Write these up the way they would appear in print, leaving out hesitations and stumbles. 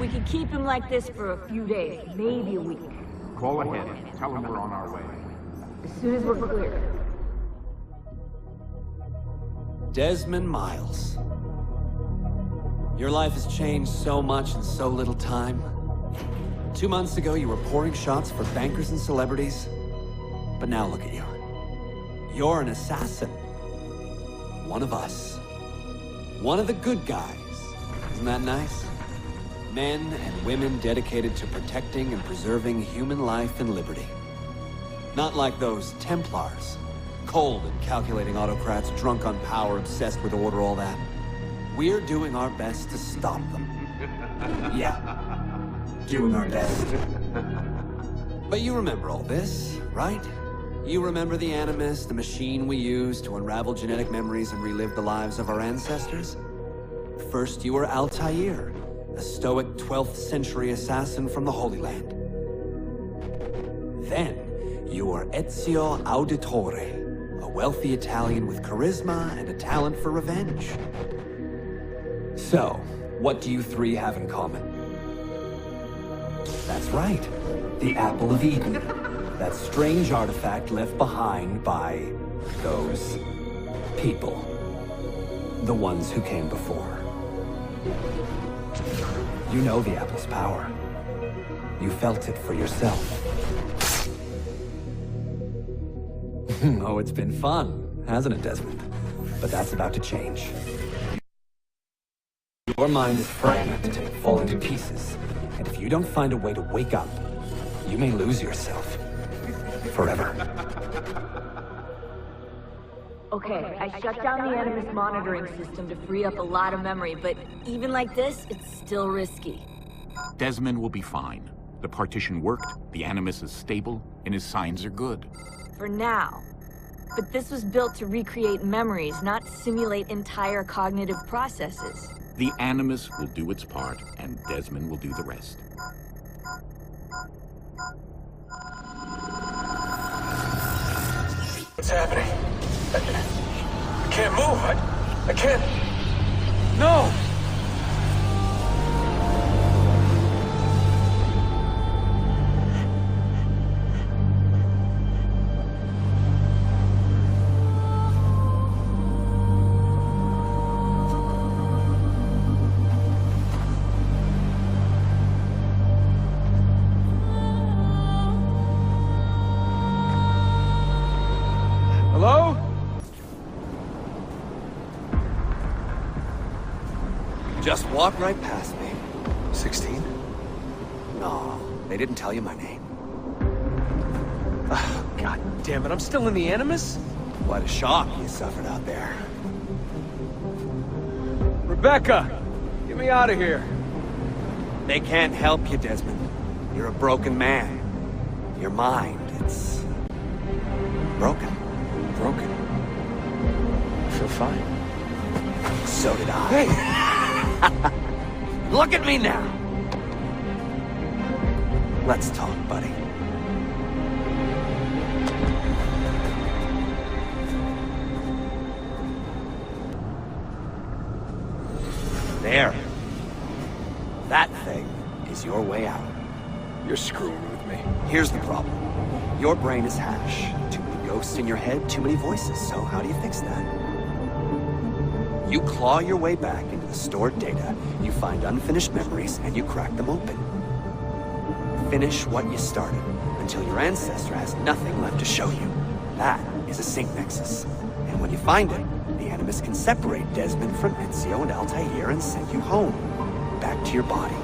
We could keep him like this for a few days, maybe a week. Call ahead. Tell him we're on our way. As soon as we're clear. Desmond Miles. Your life has changed so much in so little time. 2 months ago, you were pouring shots for bankers and celebrities. But now look at you. You're an assassin. One of us. One of the good guys. Isn't that nice? Men and women dedicated to protecting and preserving human life and liberty. Not like those Templars. Cold and calculating autocrats, drunk on power, obsessed with order, all that. We're doing our best to stop them. Yeah. Doing our best. But you remember all this, right? You remember the Animus, the machine we used to unravel genetic memories and relive the lives of our ancestors? First you were Altair, a stoic 12th century assassin from the Holy Land. Then you were Ezio Auditore, a wealthy Italian with charisma and a talent for revenge. So, what do you three have in common? That's right, the Apple of Eden. That strange artifact left behind by those people. The ones who came before. You know the Apple's power. You felt it for yourself. Oh, it's been fun, hasn't it, Desmond? But that's about to change. Your mind is fragmented, falling to pieces. And if you don't find a way to wake up, you may lose yourself. Forever. Okay, I shut down the Animus monitoring system to free up a lot of memory, but even like this, it's still risky. Desmond will be fine. The partition worked, the Animus is stable, and his signs are good. For now. But this was built to recreate memories, not simulate entire cognitive processes. The Animus will do its part, and Desmond will do the rest. What's happening? I can't move. I can't. No! Hello? Just walk right past me. 16? No, they didn't tell you my name. Oh, God damn it, I'm still in the Animus? What a shock you suffered out there. Rebecca! Get me out of here. They can't help you, Desmond. You're a broken man. Your mind, it's... broken. Broken. I feel fine. So did I. Hey! Look at me now! Let's talk, buddy. There. That thing is your way out. You're screwing with me. Here's the problem. Your brain is hash. Too many ghosts in your head, too many voices. So how do you fix that? You claw your way back into the stored data, you find unfinished memories, and you crack them open. Finish what you started, until your ancestor has nothing left to show you. That is a sync nexus. And when you find it, the Animus can separate Desmond from Ezio and Altair and send you home. Back to your body.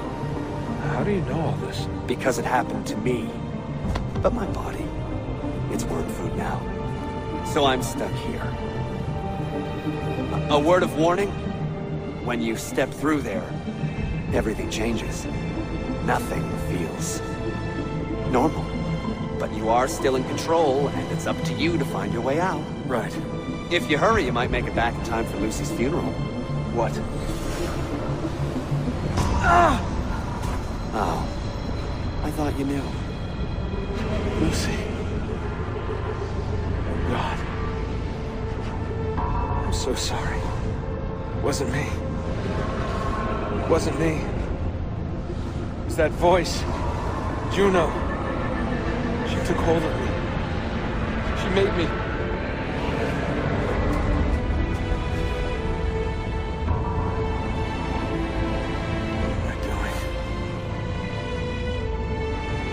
How do you know all this? Because it happened to me. But my body, it's worm food now. So I'm stuck here. A word of warning? When you step through there, everything changes. Nothing feels normal. But you are still in control, and it's up to you to find your way out. Right. If you hurry, you might make it back in time for Lucy's funeral. What? Ah! Oh. I thought you knew. Lucy. Oh, God. I'm so sorry. It wasn't me. It wasn't me. was that voice. Juno. She took hold of me. She made me... What am I doing?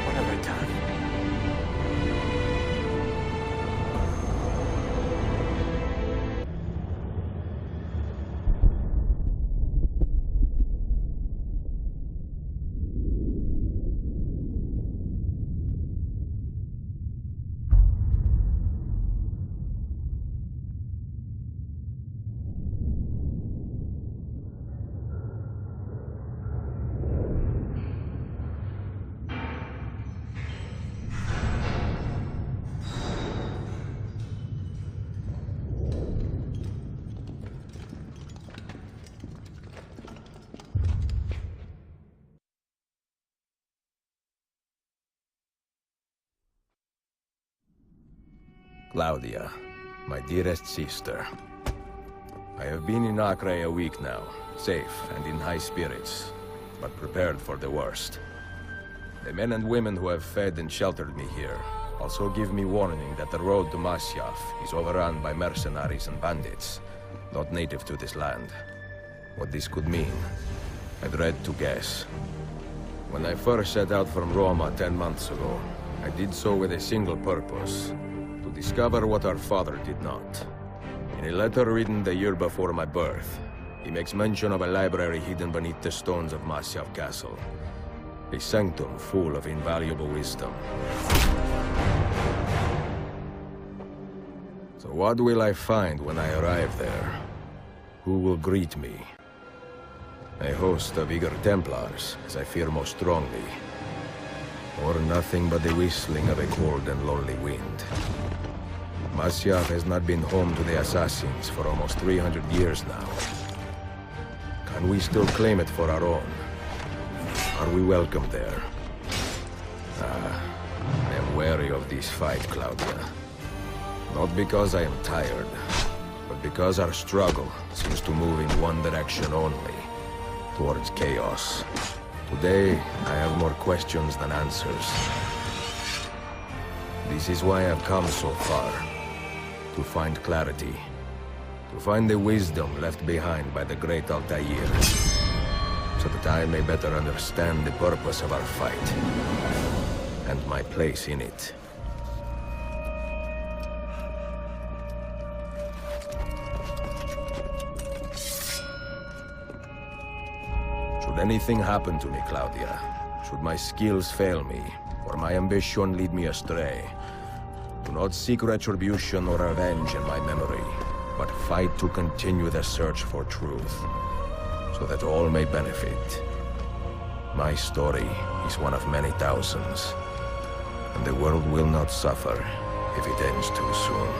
What have I done? Claudia, my dearest sister. I have been in Acre a week now, safe and in high spirits, but prepared for the worst. The men and women who have fed and sheltered me here also give me warning that the road to Masyaf is overrun by mercenaries and bandits, not native to this land. What this could mean, I dread to guess. When I first set out from Roma 10 months ago, I did so with a single purpose: to discover what our father did not. In a letter written the year before my birth, he makes mention of a library hidden beneath the stones of Masyaf Castle. A sanctum full of invaluable wisdom. So what will I find when I arrive there? Who will greet me? A host of eager Templars, as I fear most strongly. Or nothing but the whistling of a cold and lonely wind. Masyaf has not been home to the assassins for almost 300 years now. Can we still claim it for our own? Are we welcome there? I am wary of this fight, Claudia. Not because I am tired, but because our struggle seems to move in one direction only, towards chaos. Today, I have more questions than answers. This is why I've come so far. To find clarity. To find the wisdom left behind by the great Altair. So that I may better understand the purpose of our fight. And my place in it. Should anything happen to me, Claudia, should my skills fail me, or my ambition lead me astray, do not seek retribution or revenge in my memory, but fight to continue the search for truth, so that all may benefit. My story is one of many thousands, and the world will not suffer if it ends too soon.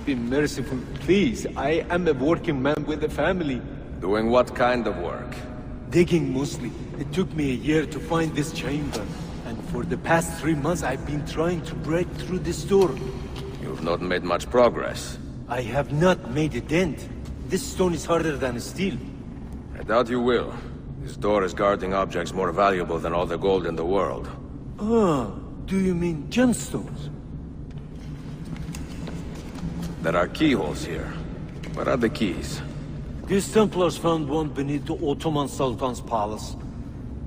Be merciful, please. I am a working man with a family. Doing what kind of work? Digging mostly. It took me a year to find this chamber. And for the past 3 months I've been trying to break through this door. You've not made much progress. I have not made a dent. This stone is harder than steel. I doubt you will. This door is guarding objects more valuable than all the gold in the world. Ah, do you mean gemstones? There are keyholes here. Where are the keys? These Templars found one beneath the Ottoman Sultan's palace.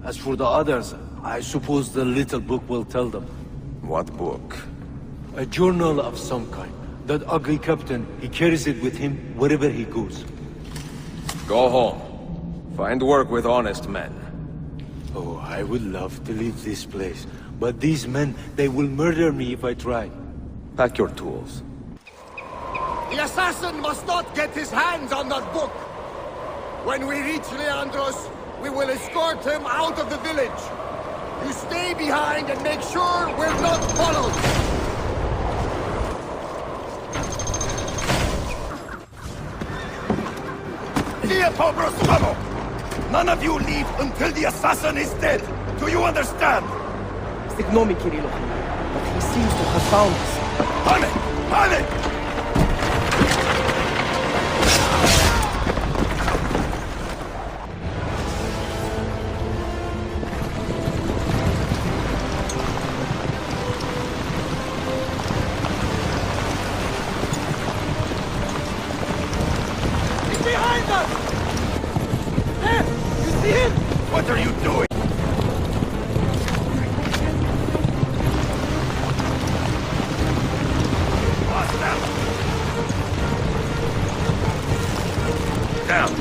As for the others, I suppose the little book will tell them. What book? A journal of some kind. That ugly captain, he carries it with him wherever he goes. Go home. Find work with honest men. Oh, I would love to leave this place. But these men, they will murder me if I try. Pack your tools. The assassin must not get his hands on that book! When we reach Leandros, we will escort him out of the village. You stay behind and make sure we're not followed! None of you leave until the assassin is dead! Do you understand? Ignore me, Kirillov. But he seems to have found us. Hane! Hane! What are you doing? Down.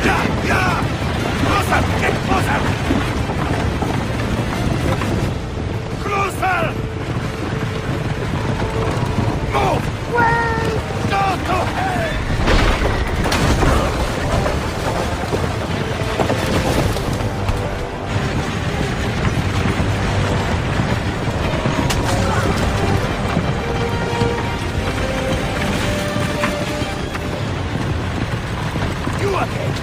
Yeah! Closer! Get closer! Closer! Move! Wait! Go to hell! You again!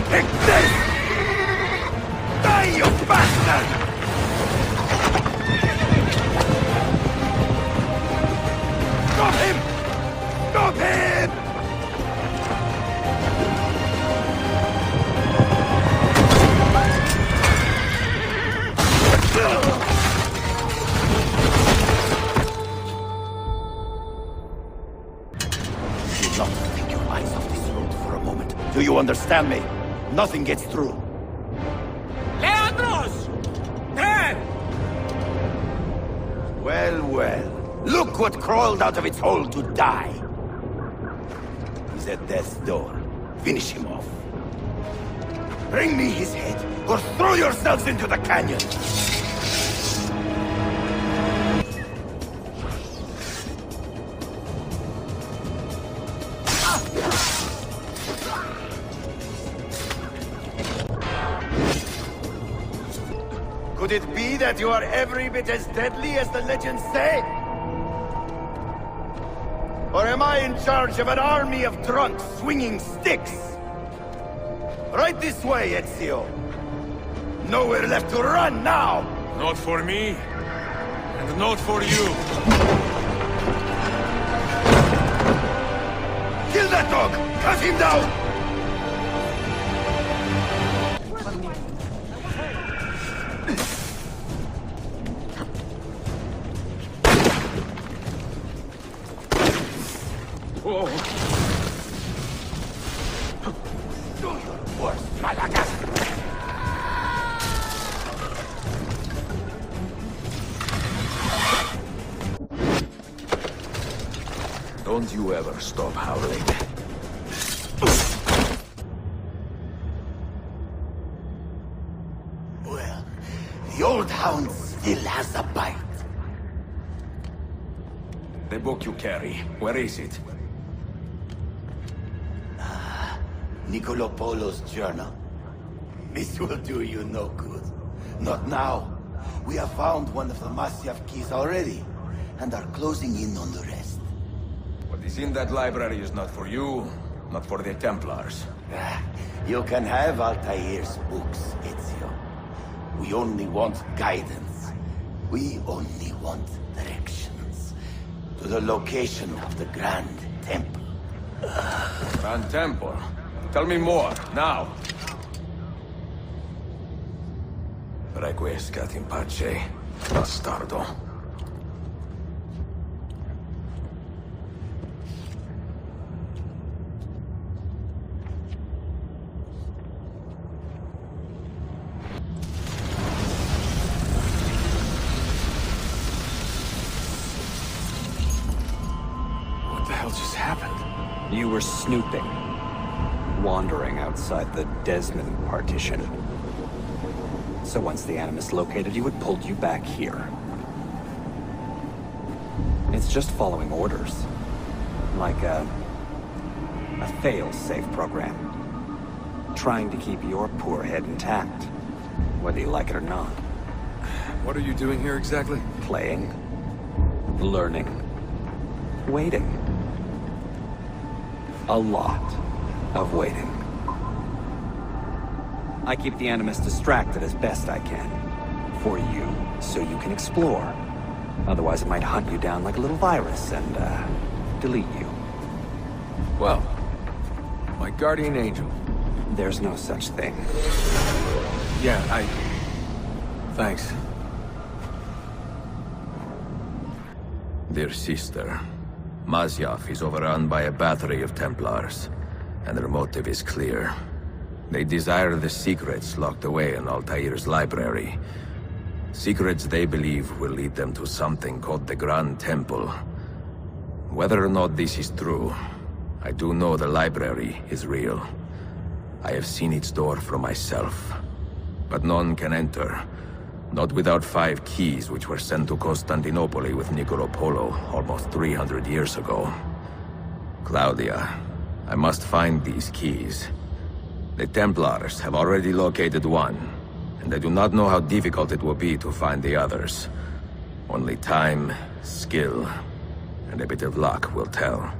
Take this! Die, you bastard! Stop him! Stop him! Do not take your eyes off this road for a moment. Do you understand me? Nothing gets through. Leandros! There! Well, well. Look what crawled out of its hole to die. He's at death's door. Finish him off. Bring me his head, or throw yourselves into the canyon! Could it be that you are every bit as deadly as the legends say? Or am I in charge of an army of drunks swinging sticks? Right this way, Ezio. Nowhere left to run now! Not for me, and not for you. Kill that dog! Cut him down! Don't you ever stop howling. Well, the old hound still has a bite. The book you carry, where is it? Niccolo Polo's journal. This will do you no good. Not now. We have found one of the Masyaf keys already, and are closing in on the rest. What is in that library is not for you, not for the Templars. You can have Altair's books, Ezio. We only want guidance. We only want directions. To the location of the Grand Temple. Grand Temple? Tell me more, now. Requiescat in pace, bastardo. What the hell just happened? You were snooping. Wandering outside the Desmond partition. So once the Animus located you, it pulled you back here. It's just following orders. Like a fail-safe program. Trying to keep your poor head intact, whether you like it or not. What are you doing here exactly? Playing. Learning. Waiting. A lot of waiting. I keep the Animus distracted as best I can. For you, so you can explore. Otherwise it might hunt you down like a little virus and, delete you. Well, my guardian angel. There's no such thing. Yeah, Thanks. Dear sister, Masyaf is overrun by a battery of Templars, and their motive is clear. They desire the secrets locked away in Altair's library. Secrets they believe will lead them to something called the Grand Temple. Whether or not this is true, I do know the library is real. I have seen its door for myself. But none can enter, not without 5 keys which were sent to Constantinople with Niccolo Polo almost 300 years ago. Claudia, I must find these keys. The Templars have already located one, and I do not know how difficult it will be to find the others. Only time, skill, and a bit of luck will tell.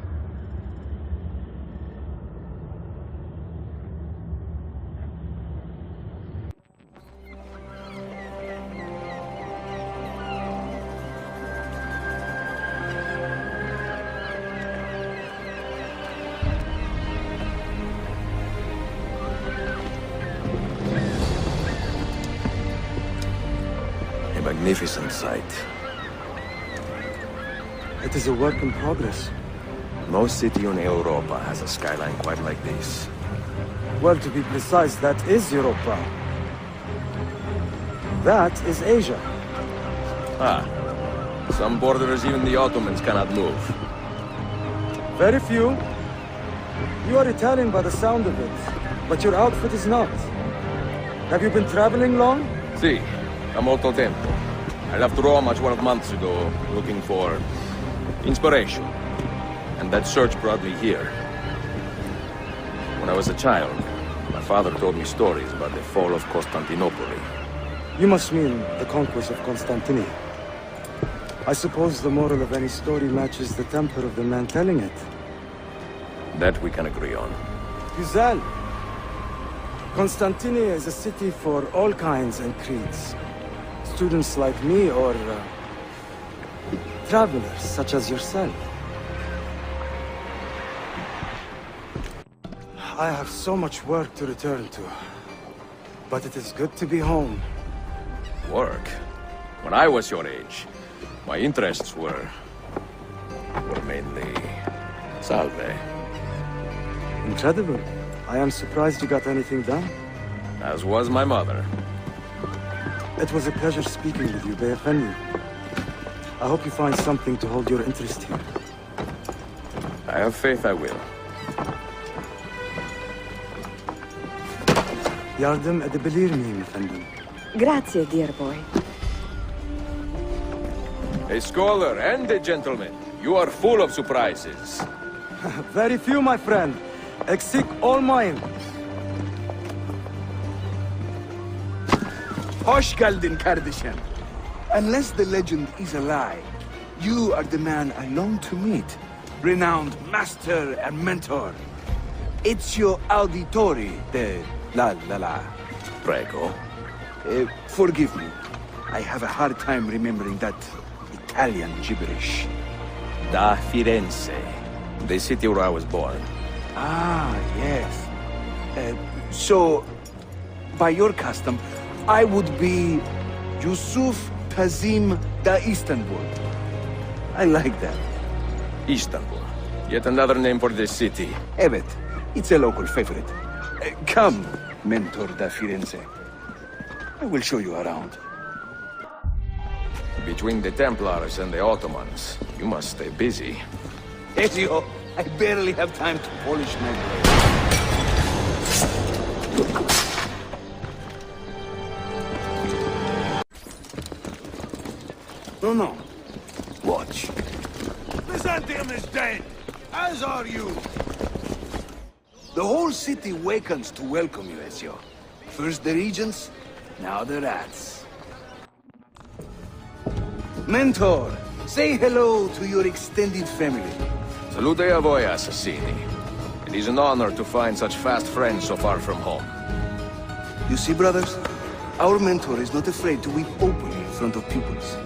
Magnificent sight. It is a work in progress. No city in Europa has a skyline quite like this. Well, to be precise, that is Europa. That is Asia. Ah. Some borders even the Ottomans cannot move. Very few. You are Italian by the sound of it, but your outfit is not. Have you been traveling long? Si, da molto tempo. I left Rome 12 months ago, looking for inspiration. And that search brought me here. When I was a child, my father told me stories about the fall of Constantinople. You must mean the conquest of Constantinople. I suppose the moral of any story matches the temper of the man telling it. That we can agree on. Güzel. Constantinople is a city for all kinds and creeds. Students like me or travelers such as yourself. I have so much work to return to, but it is good to be home. Work? When I was your age, my interests were mainly salve. Incredible. I am surprised you got anything done. As was my mother. It was a pleasure speaking with you, Beyefendi. I hope you find something to hold your interest here. I have faith I will. Yardım edebilir miyim efendim? Grazie, dear boy. A scholar and a gentleman. You are full of surprises. Very few, my friend. Exceed all mine. Hoş geldin kardeşim. Unless the legend is a lie, you are the man I long to meet. Renowned master and mentor. Ezio Auditore de la. Prego. Forgive me. I have a hard time remembering that Italian gibberish. Da Firenze, the city where I was born. Ah, yes. So, by your custom, I would be Yusuf Kazim da Istanbul. I like that. Istanbul. Yet another name for this city. Evet, it's a local favorite. Come, Mentor da Firenze. I will show you around. Between the Templars and the Ottomans, you must stay busy. Ezio, I barely have time to polish my blade. No. Watch. Byzantium is dead, as are you. The whole city wakens to welcome you, Ezio. First the regents, now the rats. Mentor, say hello to your extended family. Salute a voi, assassini. It is an honor to find such fast friends so far from home. You see, brothers? Our mentor is not afraid to weep openly in front of pupils.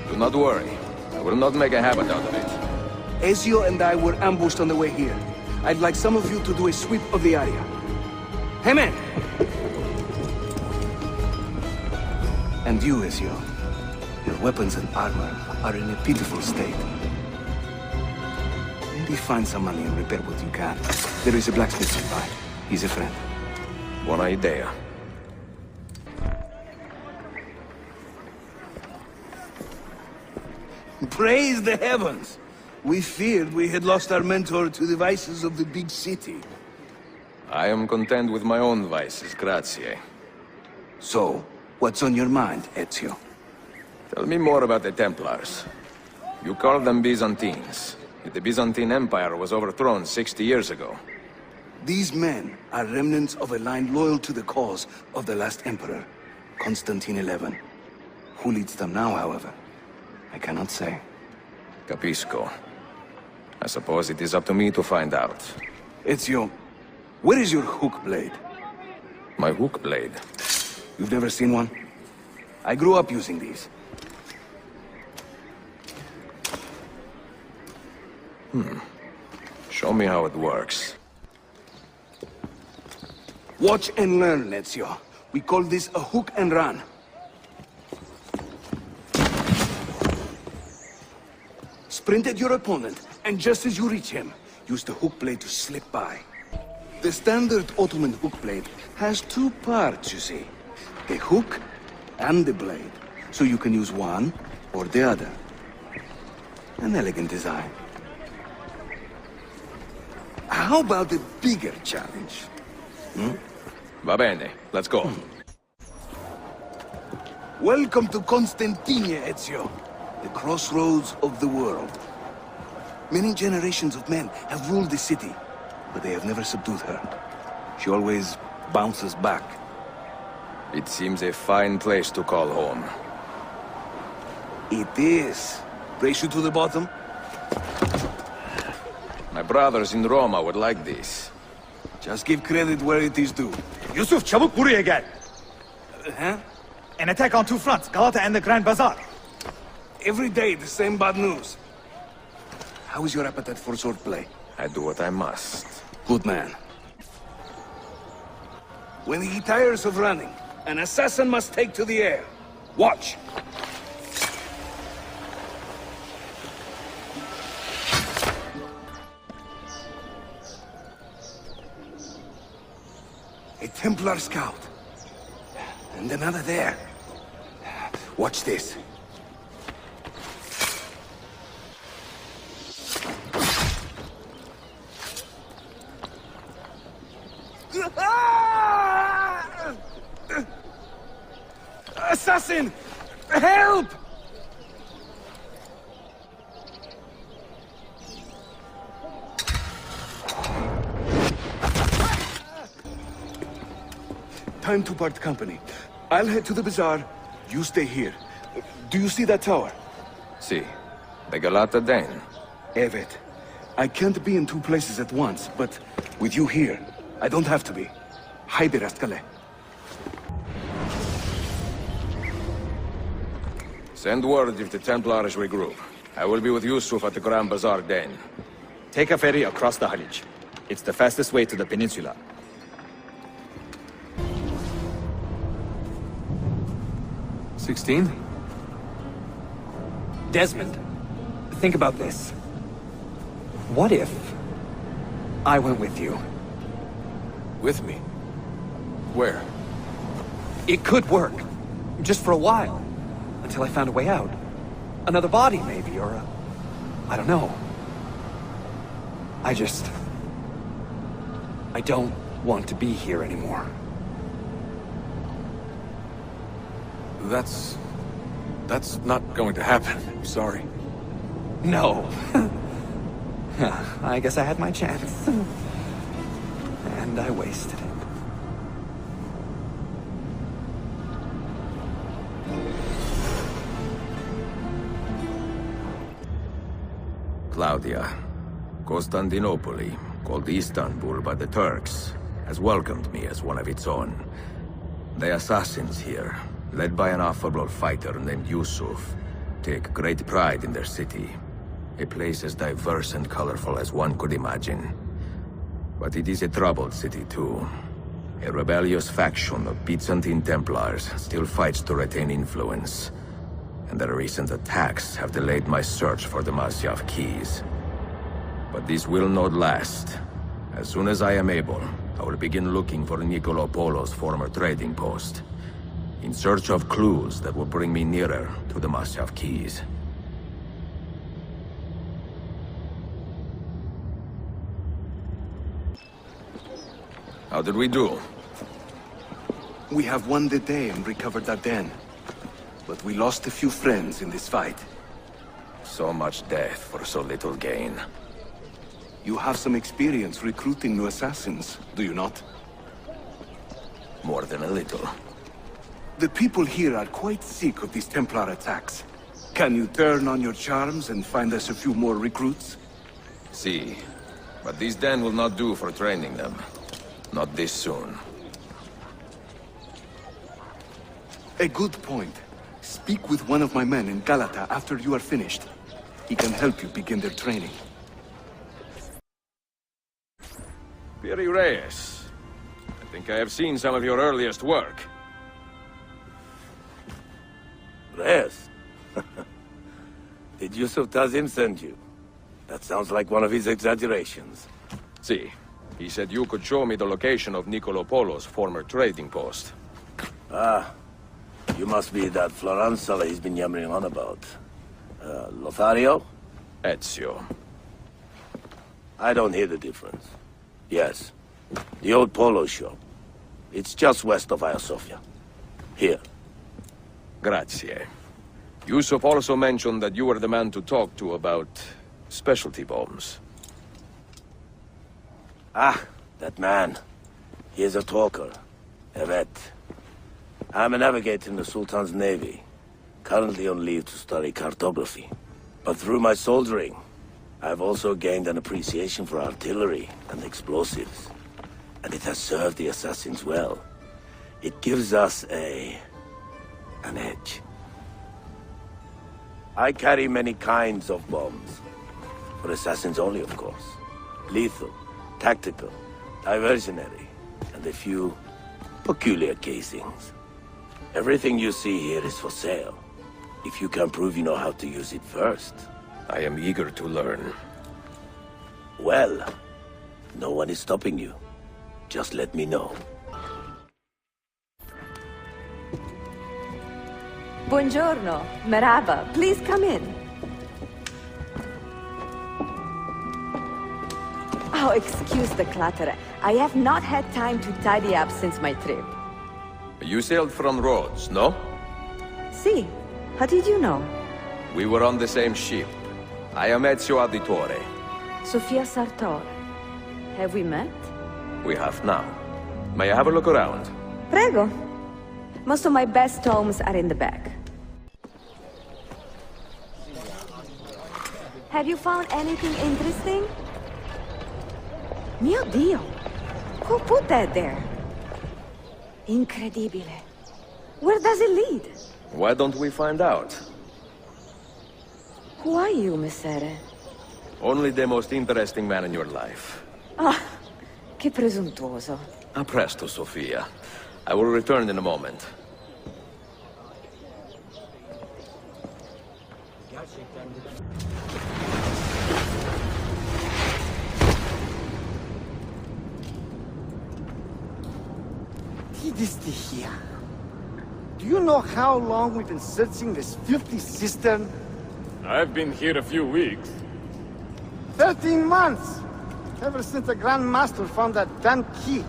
Do not worry. I will not make a habit out of it. Ezio and I were ambushed on the way here. I'd like some of you to do a sweep of the area. Hey, man! And you, Ezio. Your weapons and armor are in a pitiful state. Maybe find some money and repair what you can. There is a blacksmith nearby. He's a friend. Buona idea. Praise the heavens! We feared we had lost our mentor to the vices of the big city. I am content with my own vices, grazie. So, what's on your mind, Ezio? Tell me more about the Templars. You call them Byzantines. Yet the Byzantine Empire was overthrown 60 years ago. These men are remnants of a line loyal to the cause of the last emperor, Constantine XI. Who leads them now, however? I cannot say. Capisco. I suppose it is up to me to find out. Ezio, where is your hook blade? My hook blade? You've never seen one? I grew up using these. Show me how it works. Watch and learn, Ezio. We call this a hook and run. Sprint at your opponent, and just as you reach him, use the hook blade to slip by. The standard Ottoman hook blade has two parts, you see. The hook and the blade, so you can use one or the other. An elegant design. How about a bigger challenge? Va bene, let's go. Welcome to Constantine, Ezio. The crossroads of the world. Many generations of men have ruled the city, but they have never subdued her. She always bounces back. It seems a fine place to call home. It is. Race you to the bottom? My brothers in Roma would like this. Just give credit where it is due. Yusuf, çabuk buraya gel. Huh? An attack on two fronts, Galata and the Grand Bazaar. Every day, the same bad news. How is your appetite for swordplay? I do what I must. Good man. When he tires of running, an assassin must take to the air. Watch. A Templar scout. And another there. Watch this. Assassin! Help! Time to part company. I'll head to the bazaar. You stay here. Do you see that tower? See, the Galata Den. Evet. I can't be in two places at once, but with you here, I don't have to be. Haydi rastgele. Send word if the Templars regroup. I will be with Yusuf at the Grand Bazaar Den. Take a ferry across the Halij. It's the fastest way to the peninsula. Desmond, think about this. What if I went with you? With me? Where? It could work. Just for a while. Until I found a way out. Another body, maybe, or a... I don't know. I don't want to be here anymore. That's not going to happen. I'm sorry. No. I guess I had my chance. And I wasted it. Claudia, Constantinople, called Istanbul by the Turks, has welcomed me as one of its own. The assassins here, led by an affable fighter named Yusuf, take great pride in their city. A place as diverse and colorful as one could imagine. But it is a troubled city too. A rebellious faction of Byzantine Templars still fights to retain influence. And their recent attacks have delayed my search for the Masyaf keys. But this will not last. As soon as I am able, I will begin looking for Nicolo Polo's former trading post, in search of clues that will bring me nearer to the Masyaf keys. How did we do? We have won the day and recovered that den. But we lost a few friends in this fight. So much death for so little gain. You have some experience recruiting new assassins, do you not? More than a little. The people here are quite sick of these Templar attacks. Can you turn on your charms and find us a few more recruits? See, but this den will not do for training them. Not this soon. A good point. Speak with one of my men in Galata after you are finished. He can help you begin their training. Piri Reyes. I think I have seen some of your earliest work. Reyes? Did Yusuf Tazim send you? That sounds like one of his exaggerations. See, he said you could show me the location of Nicolo Polo's former trading post. Ah, you must be that Floranzala he's been yammering on about. Lothario? Ezio. I don't hear the difference. Yes, the old polo shop. It's just west of Hagia Sophia. Here. Grazie. Yusuf also mentioned that you were the man to talk to about specialty bombs. Ah, that man. He is a talker. Evet. I'm a navigator in the Sultan's navy. Currently on leave to study cartography. But through my soldiering, I've also gained an appreciation for artillery and explosives. And it has served the assassins well. It gives us an edge. I carry many kinds of bombs. For assassins only, of course. Lethal, tactical, diversionary, and a few peculiar casings. Everything you see here is for sale. If you can prove you know how to use it first. I am eager to learn. Well, no one is stopping you. Just let me know. Buongiorno. Merhaba. Please come in. Oh, excuse the clutter. I have not had time to tidy up since my trip. You sailed from Rhodes, no? See, how did you know? We were on the same ship. I am Ezio Auditore. Sofia Sartor. Have we met? We have now. May I have a look around? Prego. Most of my best tomes are in the back. Have you found anything interesting? Mio Dio! Who put that there? Incredibile. Where does it lead? Why don't we find out? Who are you, Messere? Only the most interesting man in your life. Ah, che presuntuoso. A presto, Sofia. I will return in a moment. Here. Do you know how long we've been searching this filthy cistern? I've been here a few weeks. 13 months! Ever since the Grand Master found that damn key.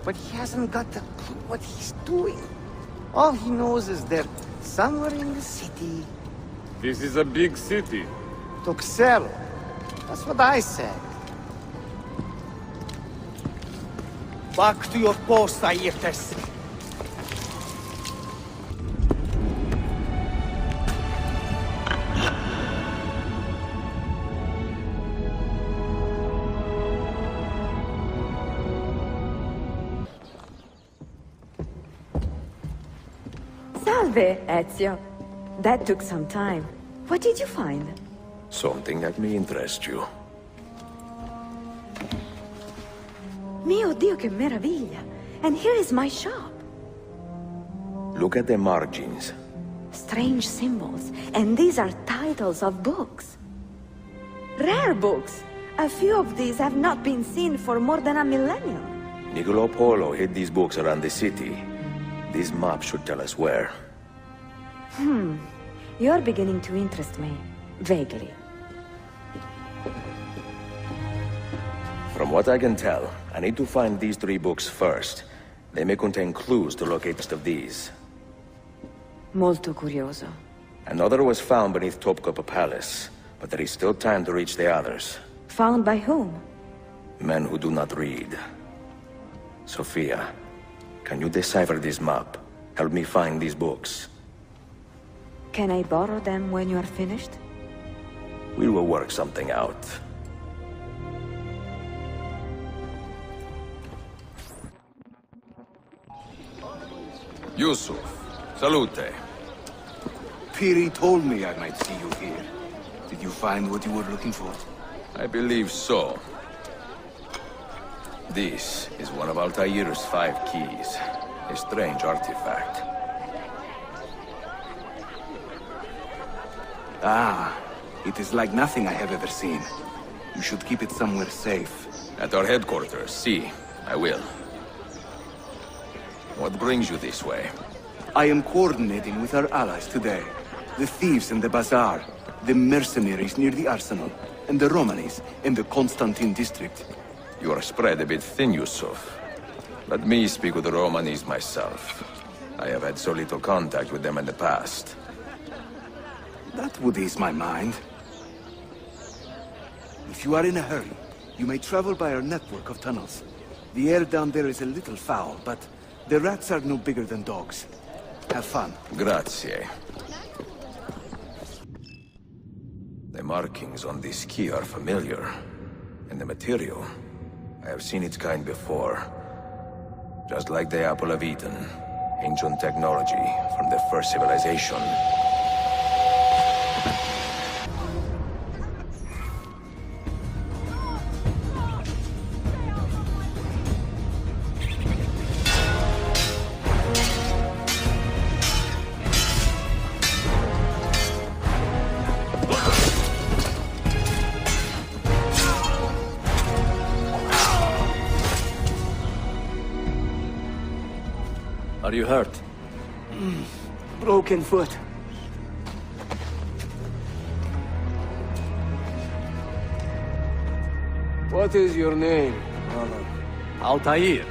But he hasn't got a clue what he's doing. All he knows is they're somewhere in the city. This is a big city. Tuxedo. That's what I said. Back to your post, Aietes. Salve, Ezio. That took some time. What did you find? Something that may interest you. Mio Dio, che meraviglia! And here is my shop. Look at the margins. Strange symbols, and these are titles of books. Rare books! A few of these have not been seen for more than a millennium. Niccolo Polo hid these books around the city. These maps should tell us where. You're beginning to interest me. Vaguely. From what I can tell, I need to find these 3 books first. They may contain clues to locate most of these. Molto curioso. Another was found beneath Topkapi Palace, but there is still time to reach the others. Found by whom? Men who do not read. Sophia, can you decipher this map? Help me find these books. Can I borrow them when you are finished? We will work something out. Yusuf, salute. Piri told me I might see you here. Did you find what you were looking for? I believe so. This is one of Altair's 5 keys. A strange artifact. Ah, it is like nothing I have ever seen. You should keep it somewhere safe. At our headquarters, see. I will. What brings you this way? I am coordinating with our allies today. The thieves in the bazaar, the mercenaries near the arsenal, and the Romanis in the Constantine district. You are spread a bit thin, Yusuf. Let me speak with the Romanis myself. I have had so little contact with them in the past. That would ease my mind. If you are in a hurry, you may travel by our network of tunnels. The air down there is a little foul, but the rats are no bigger than dogs. Have fun. Grazie. The markings on this key are familiar. And the material, I have seen its kind before. Just like the Apple of Eden. Ancient technology from the first civilization. Are you hurt? Broken foot. What is your name, brother? Altair,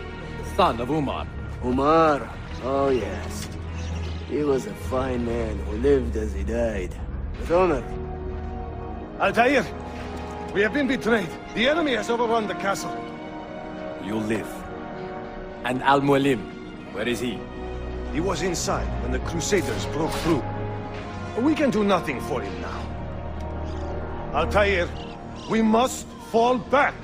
son of Umar. Umar. Oh, yes. He was a fine man who lived as he died. With honor. Altair! We have been betrayed. The enemy has overrun the castle. You live. And Al-Mualim, where is he? He was inside when the Crusaders broke through. We can do nothing for him now. Altair, we must fall back.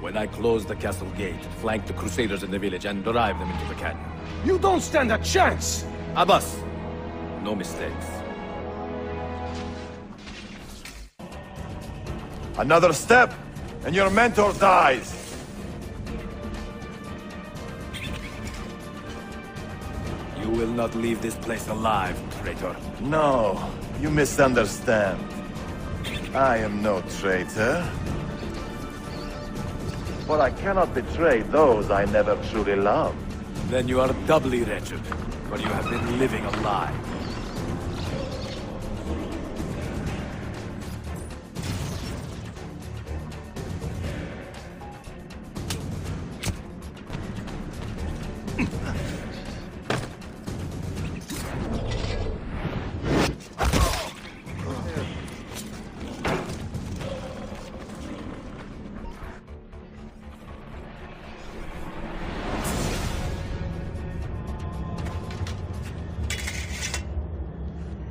When I close the castle gate, flank the Crusaders in the village, and drive them into the canyon. You don't stand a chance! Abbas, no mistakes. Another step, and your mentor dies! You will not leave this place alive, traitor. No, you misunderstand. I am no traitor. But I cannot betray those I never truly loved. Then you are doubly wretched, for you have been living a lie.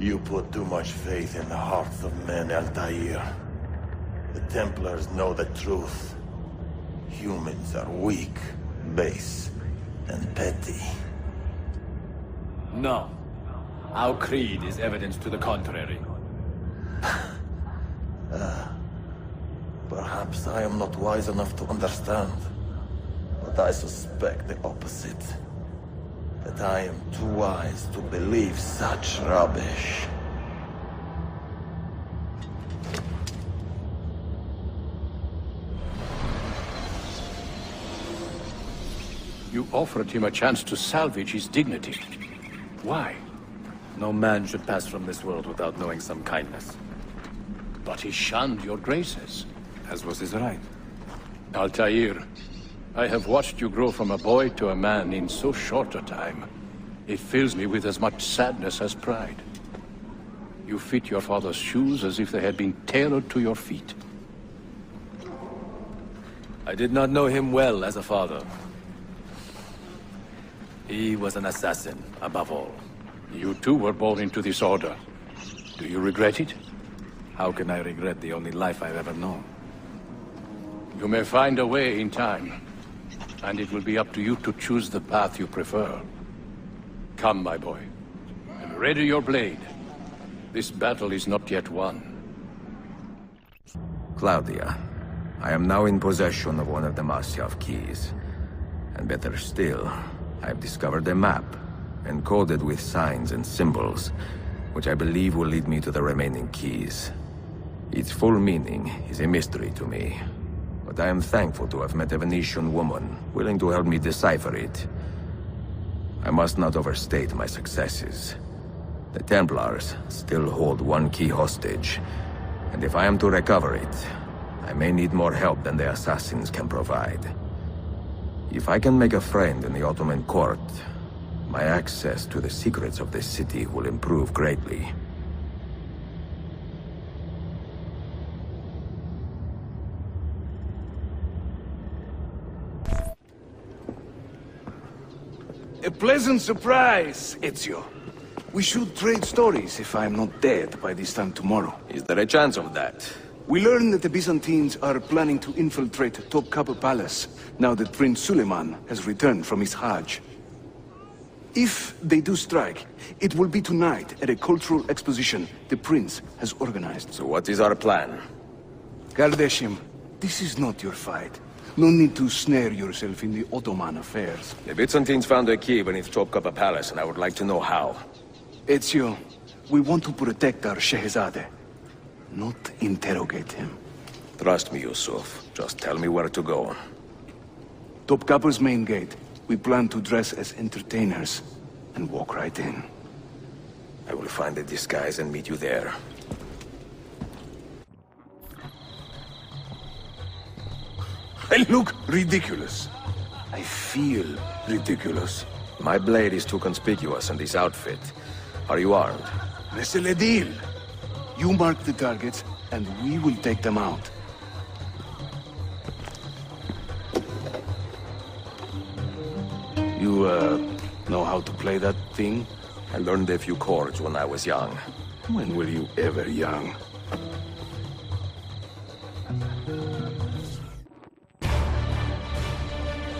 You put too much faith in the hearts of men, Altair. The Templars know the truth. Humans are weak, base, and petty. No. Our creed is evidence to the contrary. Perhaps I am not wise enough to understand, but I suspect the opposite. That I am too wise to believe such rubbish. You offered him a chance to salvage his dignity. Why? No man should pass from this world without knowing some kindness. But he shunned your graces. As was his right. Altair, I have watched you grow from a boy to a man in so short a time. It fills me with as much sadness as pride. You fit your father's shoes as if they had been tailored to your feet. I did not know him well as a father. He was an assassin, above all. You too were born into this order. Do you regret it? How can I regret the only life I've ever known? You may find a way in time, and it will be up to you to choose the path you prefer. Come, my boy, and ready your blade. This battle is not yet won. Claudia, I am now in possession of one of the Masyaf keys. And better still, I've discovered a map, encoded with signs and symbols, which I believe will lead me to the remaining keys. Its full meaning is a mystery to me, but I am thankful to have met a Venetian woman willing to help me decipher it. I must not overstate my successes. The Templars still hold one key hostage, and if I am to recover it, I may need more help than the assassins can provide. If I can make a friend in the Ottoman court, my access to the secrets of this city will improve greatly. A pleasant surprise, Ezio. We should trade stories if I'm not dead by this time tomorrow. Is there a chance of that? We learn that the Byzantines are planning to infiltrate Topkapi Palace, now that Prince Suleiman has returned from his Hajj. If they do strike, it will be tonight at a cultural exposition the Prince has organized. So what is our plan? Kardashim, this is not your fight. No need to snare yourself in the Ottoman affairs. The Byzantines found a key beneath Topkapi Palace, and I would like to know how. Ezio, we want to protect our Shehzade, not interrogate him. Trust me, Yusuf. Just tell me where to go. Topkapi's main gate. We plan to dress as entertainers and walk right in. I will find a disguise and meet you there. I look ridiculous. I feel ridiculous. My blade is too conspicuous in this outfit. Are you armed? C'est le deal. You mark the targets, and we will take them out. Know how to play that thing? I learned a few chords when I was young. When were you ever young?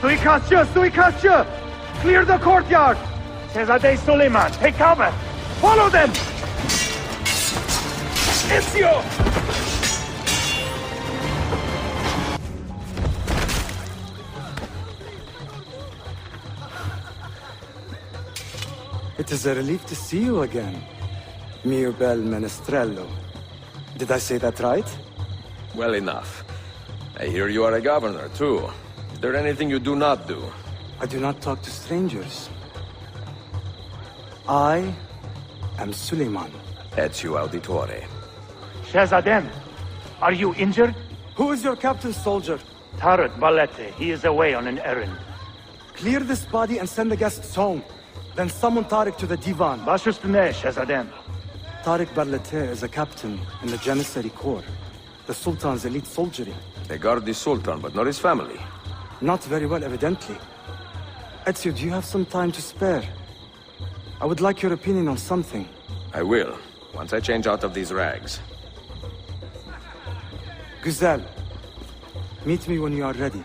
Suikastya! Clear the courtyard! Shehzadeh Suleiman, take cover! Follow them! Ezio! It is a relief to see you again, mio bel menestrello. Did I say that right? Well enough. I hear you are a governor, too. Is there anything you do not do? I do not talk to strangers. I am Suleiman. Ezio Auditore. Shehzadeh, are you injured? Who is your captain, soldier? Tarik Balete. He is away on an errand. Clear this body and send the guests home. Then summon Tarik to the divan. Baş üstüne, Shehzadeh. Tarik Balete is a captain in the Janissary Corps, the Sultan's elite soldiery. They guard the Sultan, but not his family. Not very well, evidently. Ezio, do you have some time to spare? I would like your opinion on something. I will, once I change out of these rags. Güzel. Meet me when you are ready.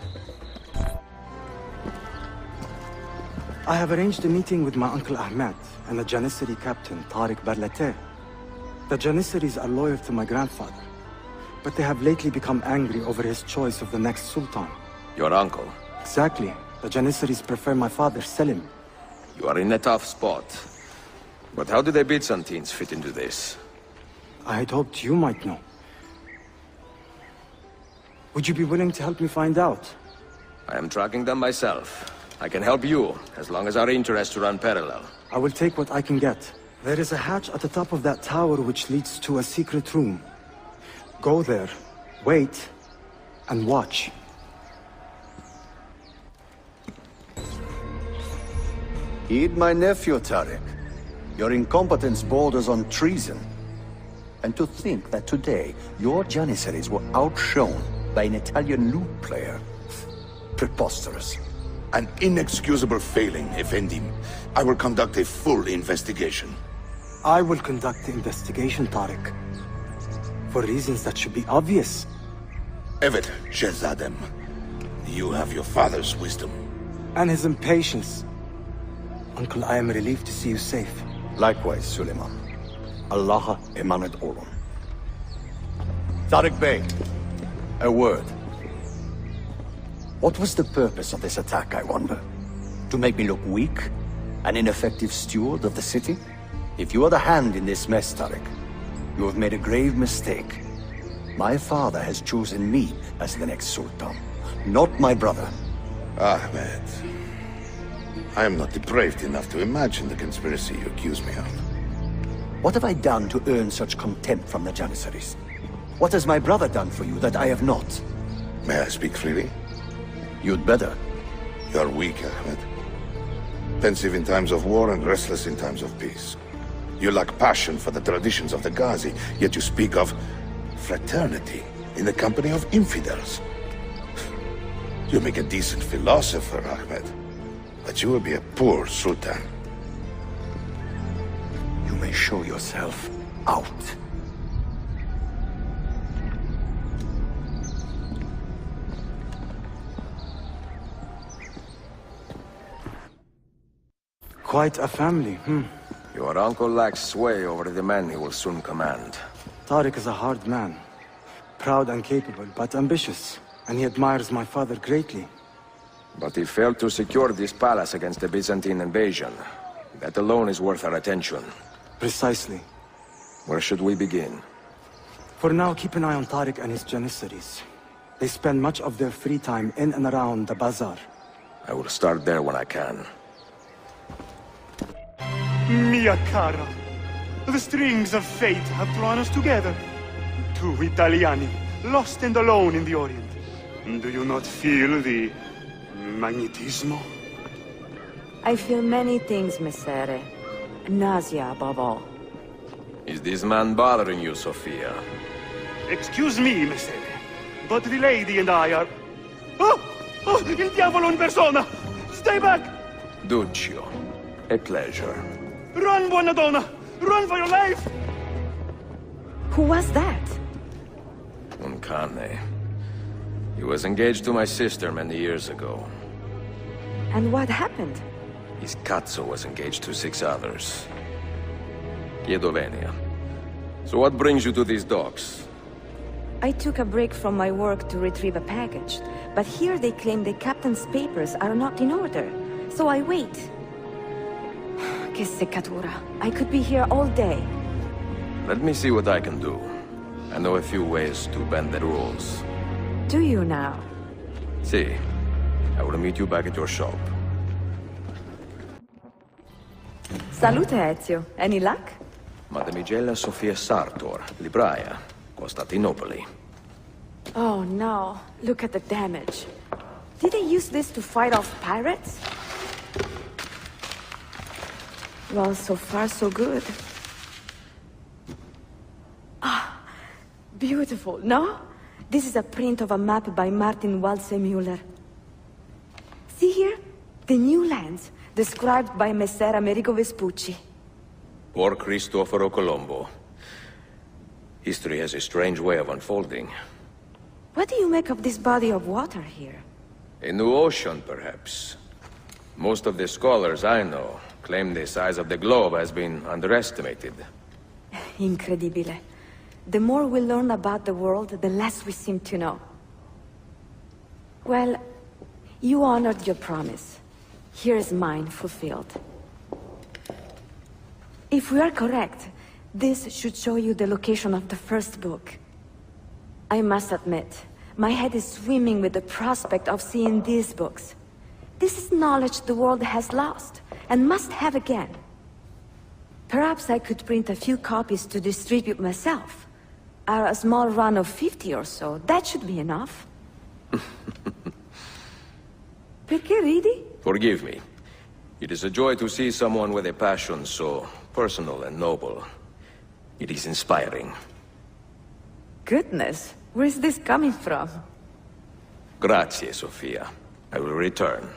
I have arranged a meeting with my uncle Ahmed and the Janissary captain, Tarik Balete. The Janissaries are loyal to my grandfather, but they have lately become angry over his choice of the next Sultan. Your uncle? Exactly. The Janissaries prefer my father, Selim. You are in a tough spot. But how do the Byzantines fit into this? I had hoped you might know. Would you be willing to help me find out? I am tracking them myself. I can help you, as long as our interests run parallel. I will take what I can get. There is a hatch at the top of that tower which leads to a secret room. Go there, wait, and watch. Heed my nephew, Tarik. Your incompetence borders on treason. And to think that today, your Janissaries were outshone by an Italian lute player. Preposterous. An inexcusable failing, Effendim. I will conduct a full investigation. I will conduct the investigation, Tarik. For reasons that should be obvious. Evet, Shehzadem. You have your father's wisdom. And his impatience. Uncle, I am relieved to see you safe. Likewise, Suleiman. Allah emanat olun. Tarik Bey, a word. What was the purpose of this attack, I wonder? To make me look weak? An ineffective steward of the city? If you are the hand in this mess, Tarik, you have made a grave mistake. My father has chosen me as the next Sultan, not my brother. Ahmed, I am not depraved enough to imagine the conspiracy you accuse me of. What have I done to earn such contempt from the Janissaries? What has my brother done for you that I have not? May I speak freely? You'd better. You are weak, Ahmed. Pensive in times of war and restless in times of peace. You lack passion for the traditions of the Ghazi, yet you speak of fraternity in the company of infidels. You make a decent philosopher, Ahmed, but you will be a poor sultan. You may show yourself out. Quite a family, Your uncle lacks sway over the men he will soon command. Tarik is a hard man. Proud and capable, but ambitious. And he admires my father greatly. But he failed to secure this palace against the Byzantine invasion. That alone is worth our attention. Precisely. Where should we begin? For now, keep an eye on Tarik and his Janissaries. They spend much of their free time in and around the bazaar. I will start there when I can. Mia cara, the strings of fate have drawn us together. Two Italiani, lost and alone in the Orient. Do you not feel the magnetismo? I feel many things, Messere. Nausea above all. Is this man bothering you, Sophia? Excuse me, Messere, but the lady and I are... Oh! Oh! Il diavolo in persona! Stay back! Duccio. A pleasure. Run, Buonadonna! Run for your life! Who was that? Uncane. He was engaged to my sister many years ago. And what happened? His Katso was engaged to 6 others. Kiedovenia. So what brings you to these docks? I took a break from my work to retrieve a package, but here they claim the captain's papers are not in order, so I wait. Che seccatura. I could be here all day. Let me see what I can do. I know a few ways to bend the rules. Do you now? See, I will meet you back at your shop. Salute, Ezio. Any luck? Madamigella Sofia Sartor, Libraia, Constantinopoli. Oh no, look at the damage. Did they use this to fight off pirates? Well, so far so good. Ah, beautiful, no? This is a print of a map by Martin Waldseemüller. See here? The new lands, described by Messer Amerigo Vespucci. Or Cristoforo Colombo. History has a strange way of unfolding. What do you make of this body of water here? A new ocean, perhaps. Most of the scholars I know claim the size of the globe has been underestimated. Incredibile. The more we learn about the world, the less we seem to know. Well, you honored your promise. Here is mine fulfilled. If we are correct, this should show you the location of the first book. I must admit, my head is swimming with the prospect of seeing these books. This is knowledge the world has lost, and must have again. Perhaps I could print a few copies to distribute myself. A small run of 50 or so, that should be enough. Perché ridi? Forgive me. It is a joy to see someone with a passion so personal and noble. It is inspiring. Goodness, where is this coming from? Grazie, Sofia. I will return.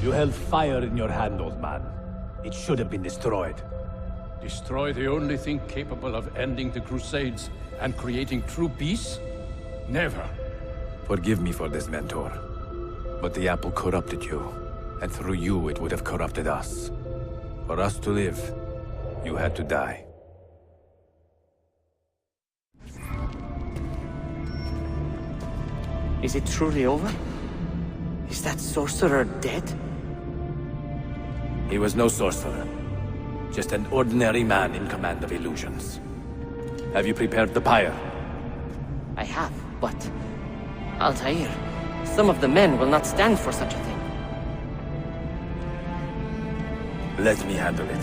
You held fire in your hand, old man. It should have been destroyed. Destroy the only thing capable of ending the Crusades and creating true peace? Never. Forgive me for this, Mentor. But the apple corrupted you, and through you it would have corrupted us. For us to live, you had to die. Is it truly over? Is that sorcerer dead? He was no sorcerer. Just an ordinary man in command of illusions. Have you prepared the pyre? I have, but... Altair, some of the men will not stand for such a thing. Let me handle it.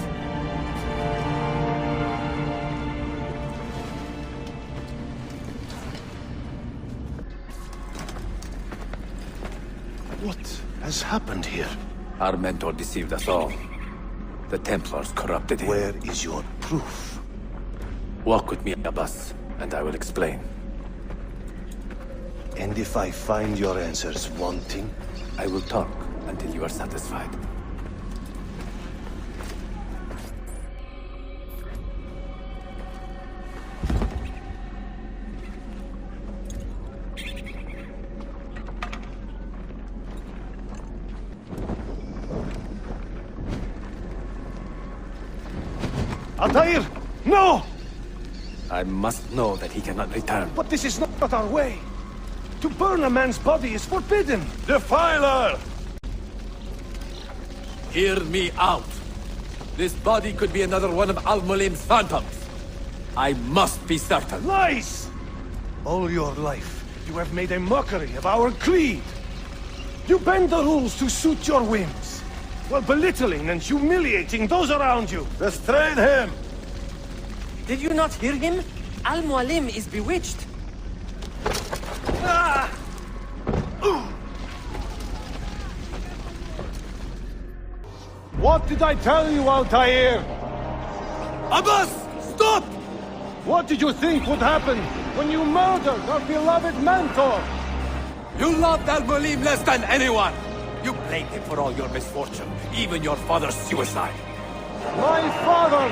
What has happened here? Our mentor deceived us all. The Templars corrupted him. Where is your proof? Walk with me, Abbas, and I will explain. And if I find your answers wanting? I will talk until you are satisfied. Altair! No! I must know that he cannot return. But this is not our way. To burn a man's body is forbidden. Defiler! Hear me out. This body could be another one of Al-Mulim's phantoms. I must be certain. Lies! All your life, you have made a mockery of our creed. You bend the rules to suit your whims, while belittling and humiliating those around you. Restrain him! Did you not hear him? Al-Mualim is bewitched. What did I tell you, Altair? Abbas! Stop! What did you think would happen when you murdered our beloved mentor? You loved Al-Mulim less than anyone! You blamed him for all your misfortune, even your father's suicide. My father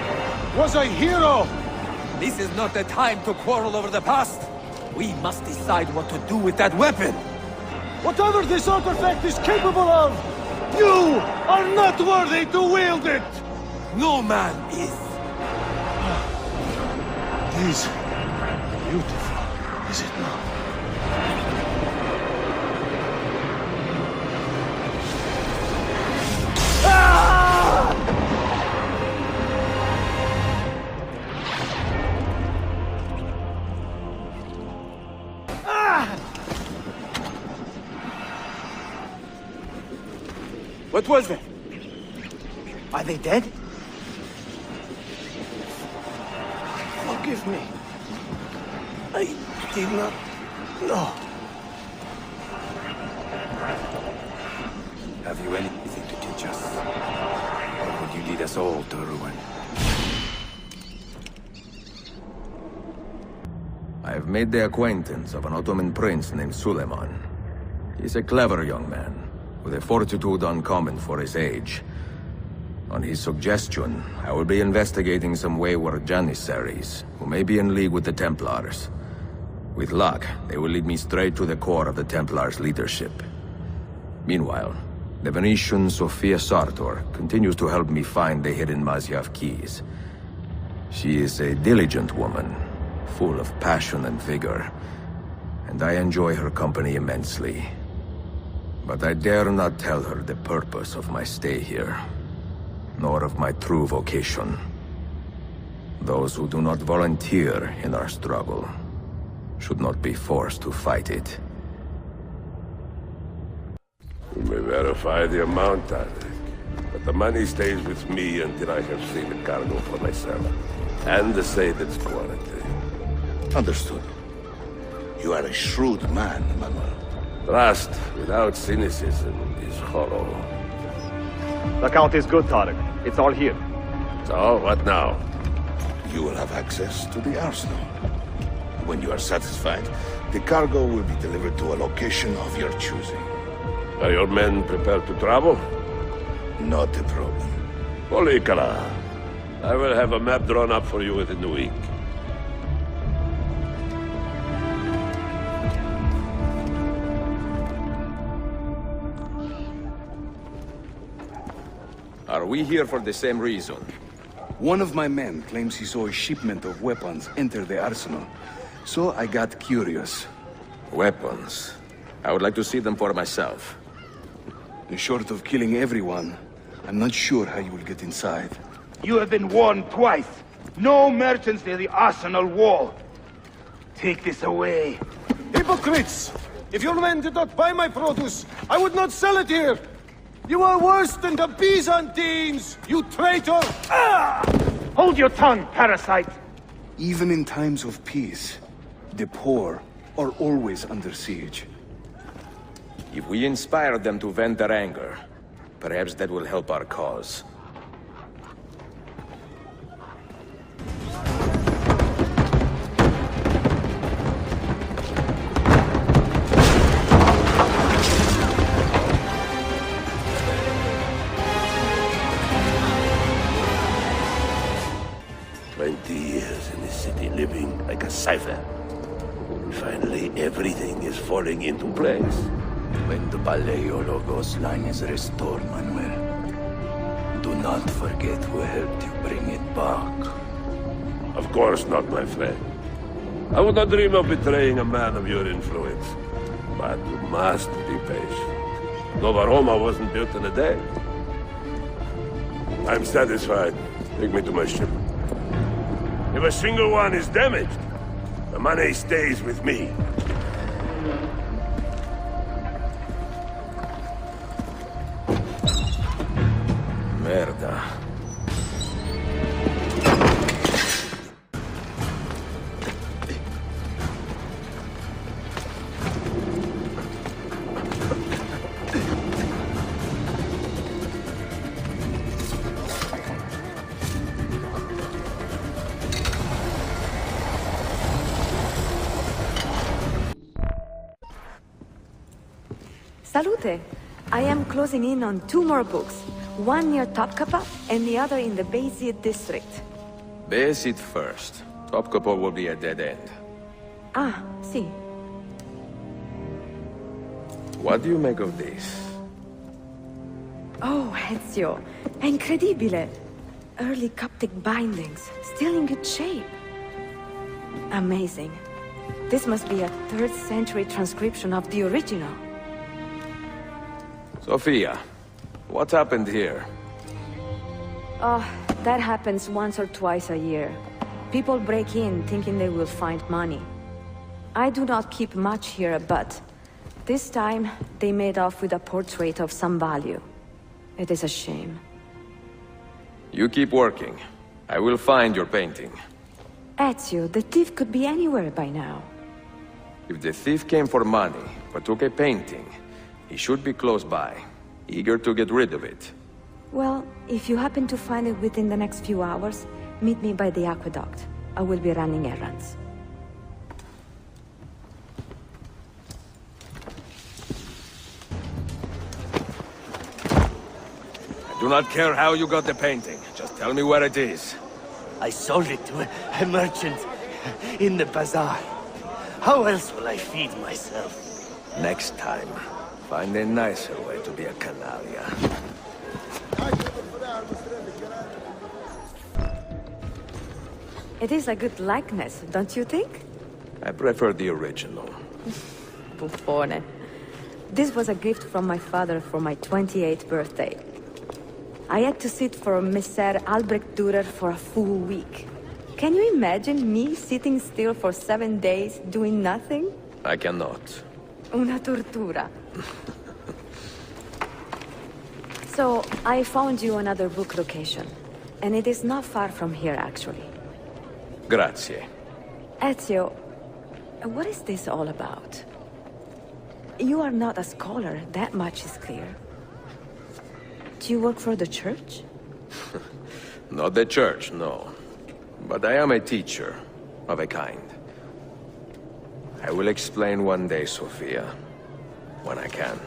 was a hero! This is not the time to quarrel over the past. We must decide what to do with that weapon. Whatever this artifact is capable of, you are not worthy to wield it! No man is. It is beautiful, is it not? What was that? Are they dead? Forgive me. I did not know. Have you anything to teach us? Or would you lead us all to ruin? I have made the acquaintance of an Ottoman prince named Suleiman. He's a clever young man, with a fortitude uncommon for his age. On his suggestion, I will be investigating some wayward Janissaries, who may be in league with the Templars. With luck, they will lead me straight to the core of the Templars' leadership. Meanwhile, the Venetian Sophia Sartor continues to help me find the hidden Masyaf keys. She is a diligent woman, full of passion and vigor, and I enjoy her company immensely. But I dare not tell her the purpose of my stay here, nor of my true vocation. Those who do not volunteer in our struggle should not be forced to fight it. You may verify the amount, Tarek, but the money stays with me until I have seen the cargo for myself, and the Said's quality. Understood. You are a shrewd man, Manuel. Trust without cynicism is hollow. The count is good, Tarek. It's all here. So, what now? You will have access to the arsenal. When you are satisfied, the cargo will be delivered to a location of your choosing. Are your men prepared to travel? Not a problem. Polikala, I will have a map drawn up for you within the week. Are we here for the same reason? One of my men claims he saw a shipment of weapons enter the arsenal, so I got curious. Weapons? I would like to see them for myself. Short of killing everyone, I'm not sure how you will get inside. You have been warned twice. No merchants near the arsenal wall. Take this away. Hypocrites! If your men did not buy my produce, I would not sell it here! You are worse than the Byzantines, you traitor! Ah! Hold your tongue, parasite! Even in times of peace, the poor are always under siege. If we inspire them to vent their anger, perhaps that will help our cause. Living like a cipher. Finally, everything is falling into place. When the Paleologos line is restored, Manuel, do not forget who helped you bring it back. Of course not, my friend. I would not dream of betraying a man of your influence. But you must be patient. Nova Roma wasn't built in a day. I'm satisfied. Take me to my ship. If a single one is damaged, the money stays with me. Merda. Salute! I am closing in on 2 more books. One near Topkapi, and the other in the Bayezid district. Bayezid first. Topkapi will be a dead end. Ah, see. What do you make of this? Oh, Ezio. Incredibile! Early Coptic bindings, still in good shape. Amazing. This must be a 3rd century transcription of the original. Sophia, what happened here? Oh, that happens once or twice a year. People break in thinking they will find money. I do not keep much here, but this time they made off with a portrait of some value. It is a shame. You keep working. I will find your painting. Ezio, the thief could be anywhere by now. If the thief came for money, but took a painting, he should be close by, eager to get rid of it. Well, if you happen to find it within the next few hours, meet me by the aqueduct. I will be running errands. I do not care how you got the painting. Just tell me where it is. I sold it to a merchant in the bazaar. How else will I feed myself? Next time, find a nicer way to be a canalia. It is a good likeness, don't you think? I prefer the original. Buffone. This was a gift from my father for my 28th birthday. I had to sit for Messer Albrecht Dürer for a full week. Can you imagine me sitting still for 7 days, doing nothing? I cannot. Una tortura. So, I found you another book location. And it is not far from here, actually. Grazie. Ezio, what is this all about? You are not a scholar, that much is clear. Do you work for the church? Not the church, no. But I am a teacher, of a kind. I will explain one day, Sophia. When I can.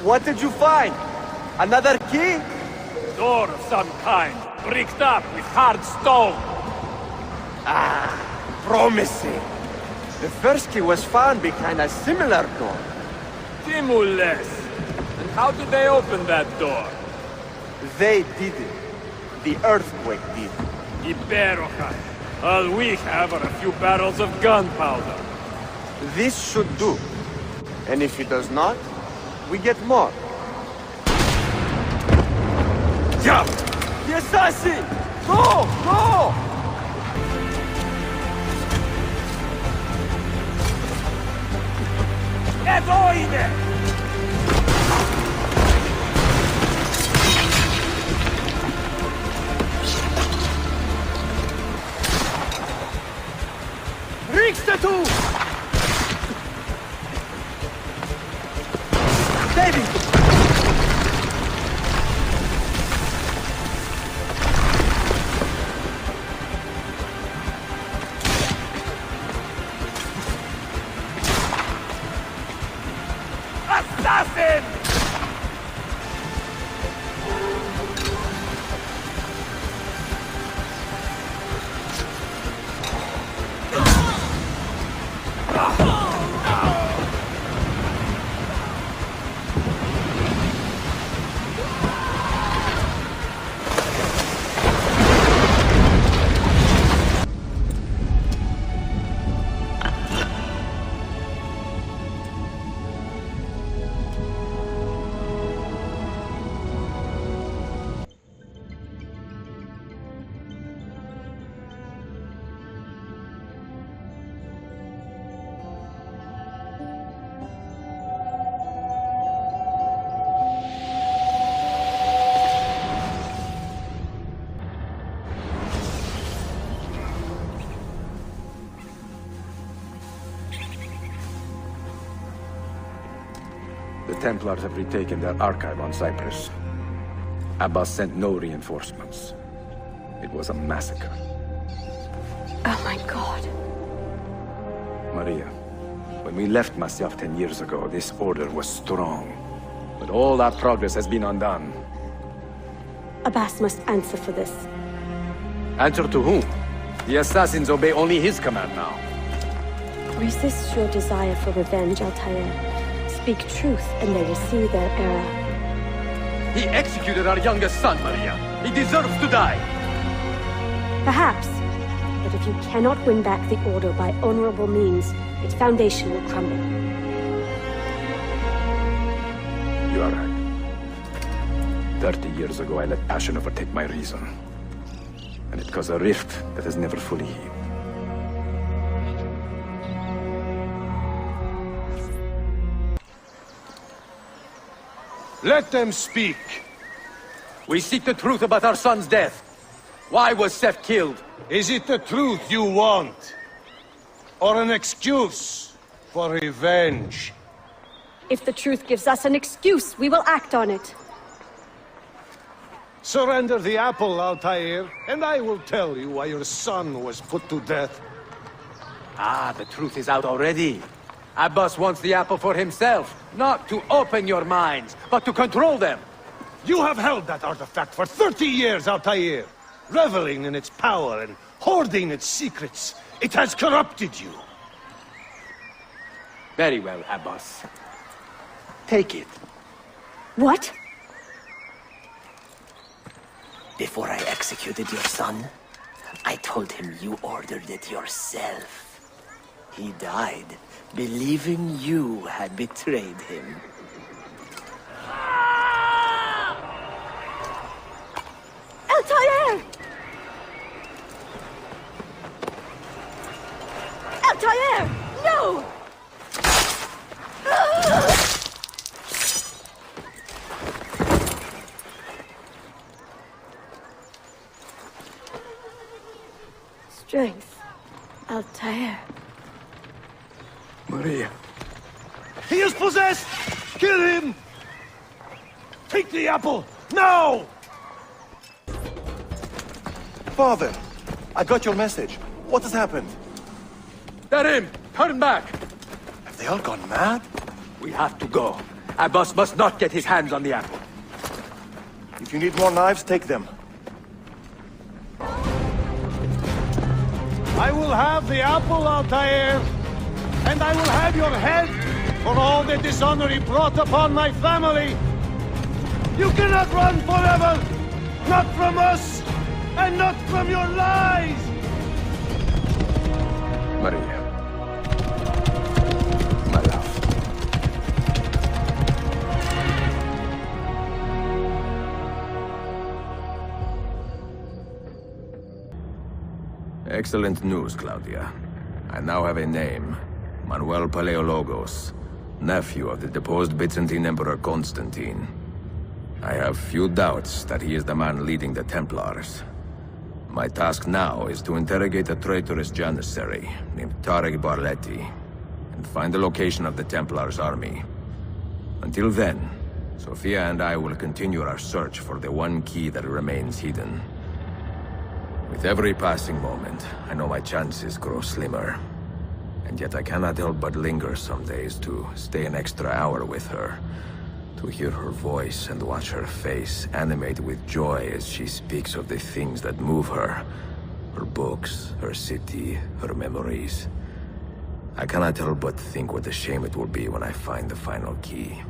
What did you find? Another key? Door of some kind. bricked up with hard stone. Ah, promising. The first key was found behind a similar door. Timules. And how did they open that door? They didn't. The earthquake did. Iberoja. All we have are a few barrels of gunpowder. This should do. And if it does not, we get more. Jump! The assassin! Go! Go! Edoide! Riksdagen! Saving! Assassin! The Templars have retaken their archive on Cyprus. Abbas sent no reinforcements. It was a massacre. Oh my god. Maria, when we left Masyaf 10 years ago, this order was strong. But all our progress has been undone. Abbas must answer for this. Answer to whom? The assassins obey only his command now. Resist your desire for revenge, Altair. Speak truth, and they will see their error. He executed our youngest son, Maria. He deserves to die. Perhaps. But if you cannot win back the Order by honorable means, its foundation will crumble. You are right. 30 years ago, I let passion overtake my reason. And it caused a rift that has never fully healed. Let them speak. We seek the truth about our son's death. Why was Seth killed? Is it the truth you want? Or an excuse for revenge? If the truth gives us an excuse, we will act on it. Surrender the apple, Altair, and I will tell you why your son was put to death. Ah, the truth is out already. Abbas wants the apple for himself, not to open your minds, but to control them. You have held that artifact for 30 years, Altair, reveling in its power and hoarding its secrets. It has corrupted you. Very well, Abbas. Take it. What? Before I executed your son, I told him you ordered it yourself. He died, believing you had betrayed him. Altair! Altair! No! Strength. Altair. Maria. He is possessed! Kill him! Take the apple, now! Father, I got your message. What has happened? They're in! Turn back! Have they all gone mad? We have to go. Abbas must not get his hands on the apple. If you need more knives, take them. I will have the apple, Altair, and I will have your head for all the dishonor he brought upon my family. You cannot run forever! Not from us, and not from your lies! Maria. My love. Excellent news, Claudia. I now have a name. Manuel Paleologos, nephew of the deposed Byzantine Emperor Constantine. I have few doubts that he is the man leading the Templars. My task now is to interrogate a traitorous Janissary named Tarek Barleti and find the location of the Templars' army. Until then, Sophia and I will continue our search for the one key that remains hidden. With every passing moment, I know my chances grow slimmer. And yet I cannot help but linger some days to stay an extra hour with her. To hear her voice and watch her face animate with joy as she speaks of the things that move her. Her books, her city, her memories. I cannot help but think what a shame it will be when I find the final key.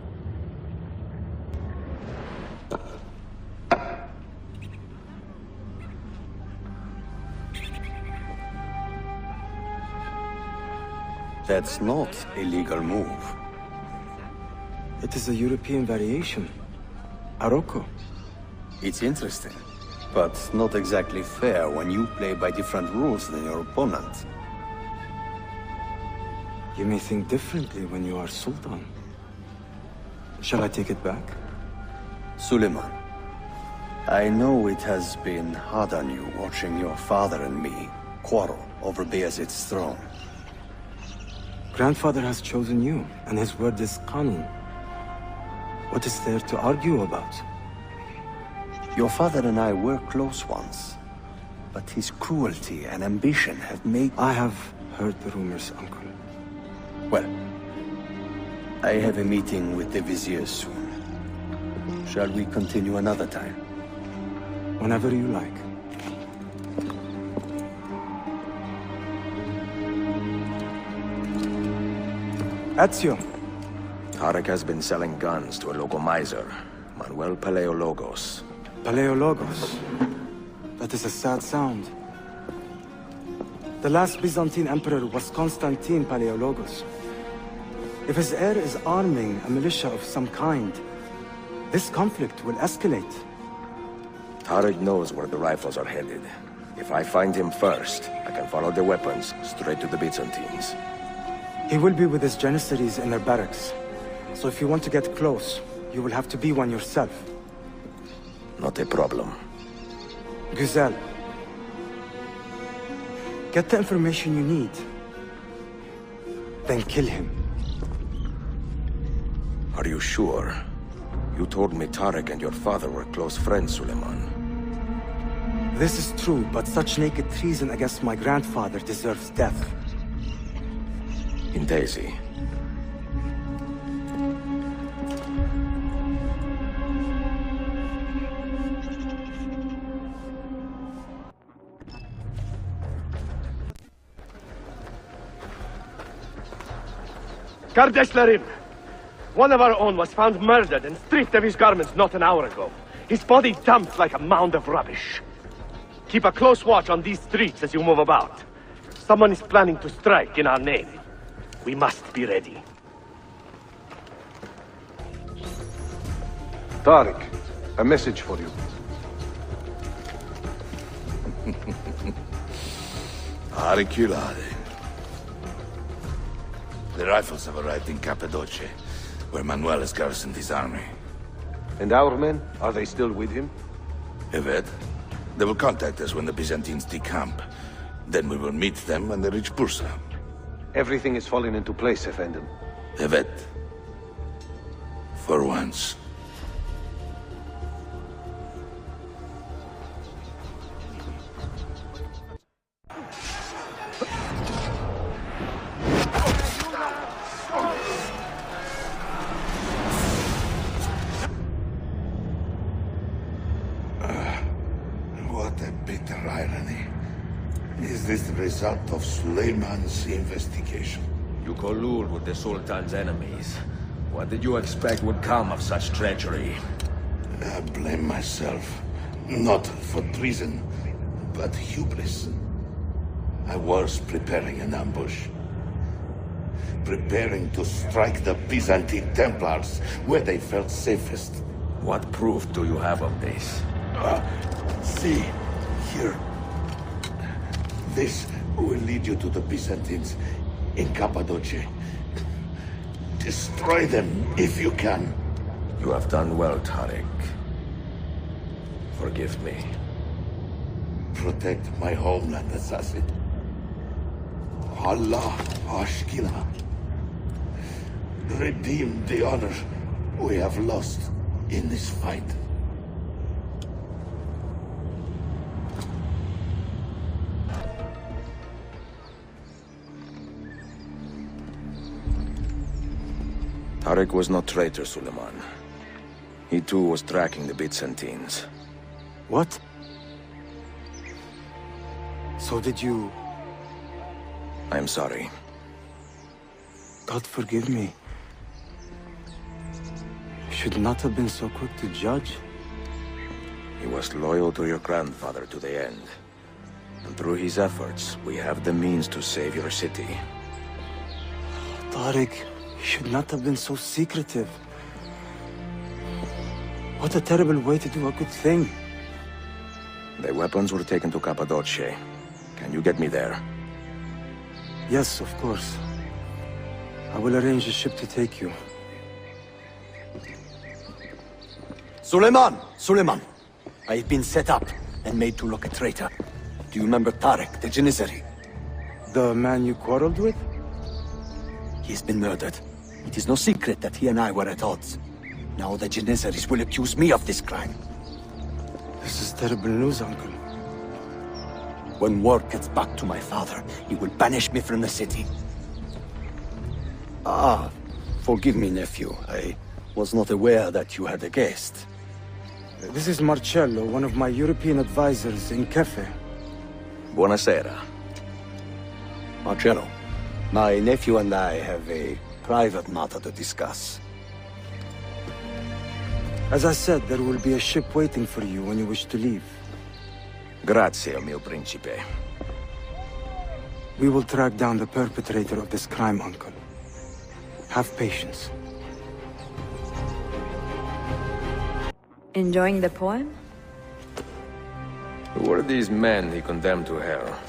That's not a legal move. It is a European variation. Aroko. It's interesting, but not exactly fair when you play by different rules than your opponent. You may think differently when you are Sultan. Shall I take it back? Suleiman, I know it has been hard on you watching your father and me quarrel over Bayezid's throne. Grandfather has chosen you, and his word is Qanun. What is there to argue about? Your father and I were close once, but his cruelty and ambition have made... I have heard the rumors, Uncle. Well, I have a meeting with the Vizier soon. Shall we continue another time? Whenever you like. Ezio. Tarek has been selling guns to a local miser, Manuel Paleologos. Paleologos? That is a sad sound. The last Byzantine emperor was Constantine Paleologos. If his heir is arming a militia of some kind, this conflict will escalate. Tarek knows where the rifles are headed. If I find him first, I can follow the weapons straight to the Byzantines. He will be with his Janissaries in their barracks. So if you want to get close, you will have to be one yourself. Not a problem. Güzel. Get the information you need. Then kill him. Are you sure? You told me Tarek and your father were close friends, Suleiman. This is true, but such naked treason against my grandfather deserves death. Intesi. Gardeslarim! One of our own was found murdered and stripped of his garments not an hour ago. His body dumped like a mound of rubbish. Keep a close watch on these streets as you move about. Someone is planning to strike in our name. We must be ready. Tarek, a message for you. Auriculae. The rifles have arrived in Cappadocia, where Manuel has garrisoned his army. And our men, are they still with him? Evet. They will contact us when the Byzantines decamp. Then we will meet them when they reach Bursa. Everything is falling into place, Effendim. Evet. For once. What a bitter irony. Is this the result of Suleiman's investigation? You collude with the Sultan's enemies. What did you expect would come of such treachery? I blame myself. Not for treason, but hubris. I was preparing an ambush. Preparing to strike the Byzantine Templars where they felt safest. What proof do you have of this? See, here. This will lead you to the Byzantines in Cappadocia. Destroy them if you can. You have done well, Tariq. Forgive me. Protect my homeland, assassin. Allah Ashkila. Redeem the honor we have lost in this fight. Tariq was no traitor, Suleiman. He too was tracking the Byzantines. What? So did you... I'm sorry. God forgive me. You should not have been so quick to judge. He was loyal to your grandfather to the end. And through his efforts, we have the means to save your city. Tariq, you should not have been so secretive. What a terrible way to do a good thing. The weapons were taken to Cappadocia. Can you get me there? Yes, of course. I will arrange a ship to take you. Suleiman! Suleiman! I've been set up and made to look a traitor. Do you remember Tariq, the Janissary? The man you quarreled with? He's been murdered. It is no secret that he and I were at odds. Now the Janissaries will accuse me of this crime. This is terrible news, Uncle. When word gets back to my father, he will banish me from the city. Ah, forgive me, nephew. I was not aware that you had a guest. This is Marcello, one of my European advisors in Cafe. Buonasera. Marcello, my nephew and I have a private matter to discuss. As I said, there will be a ship waiting for you when you wish to leave. Grazie, mio principe. We will track down the perpetrator of this crime, Uncle. Have patience. Enjoying the poem? Who were these men he condemned to hell?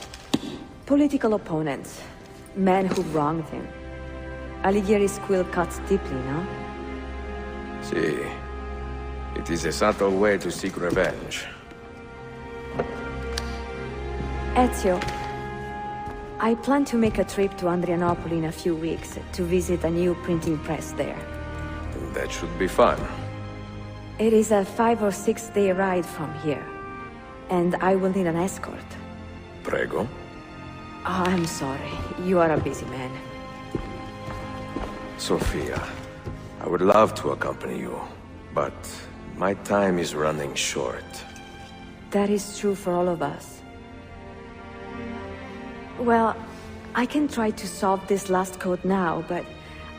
Political opponents. Men who wronged him. Alighieri's quill cuts deeply, no? See. It is a subtle way to seek revenge. Ezio, I plan to make a trip to Andrianople in a few weeks to visit a new printing press there. That should be fun. It is a 5 or 6 day ride from here, and I will need an escort. Prego. Oh, I'm sorry. You are a busy man. Sophia, I would love to accompany you, but my time is running short. That is true for all of us. Well, I can try to solve this last code now, but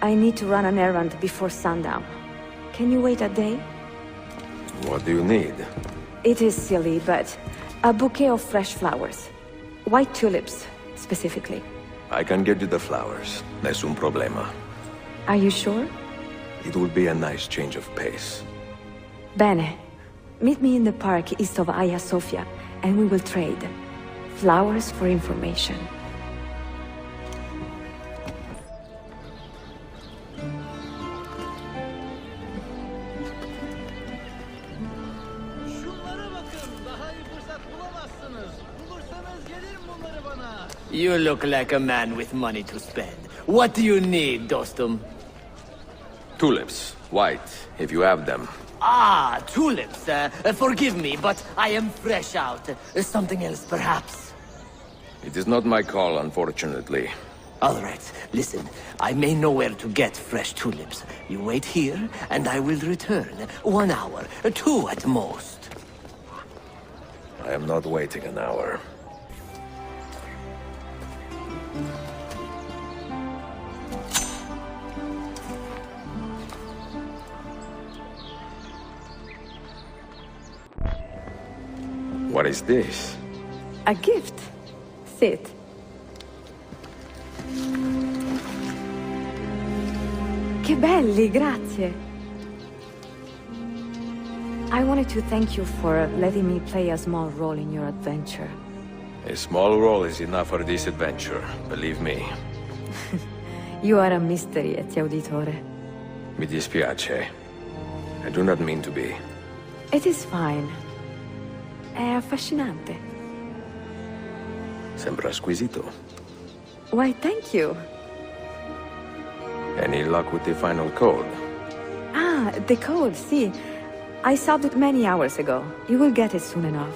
I need to run an errand before sundown. Can you wait a day? What do you need? It is silly, but a bouquet of fresh flowers. White tulips, specifically. I can get you the flowers. Nessun problema. Are you sure? It will be a nice change of pace. Bene. Meet me in the park east of Hagia Sophia, and we will trade. Flowers for information. You look like a man with money to spend. What do you need, Dostum? Tulips. White, if you have them. Ah, tulips. Forgive me, but I am fresh out. Something else, perhaps? It is not my call, unfortunately. All right, listen. I may know where to get fresh tulips. You wait here, and I will return. 1 hour, 2 at most. I am not waiting an hour. What is this? A gift. Sit. Che belli, grazie. I wanted to thank you for letting me play a small role in your adventure. A small role is enough for this adventure, believe me. You are a mystery, Ezio Auditore. Mi dispiace. I do not mean to be. It is fine. È affascinante. Sembra squisito. Why, thank you. Any luck with the final code? Ah, the code, see. I solved it many hours ago. You will get it soon enough.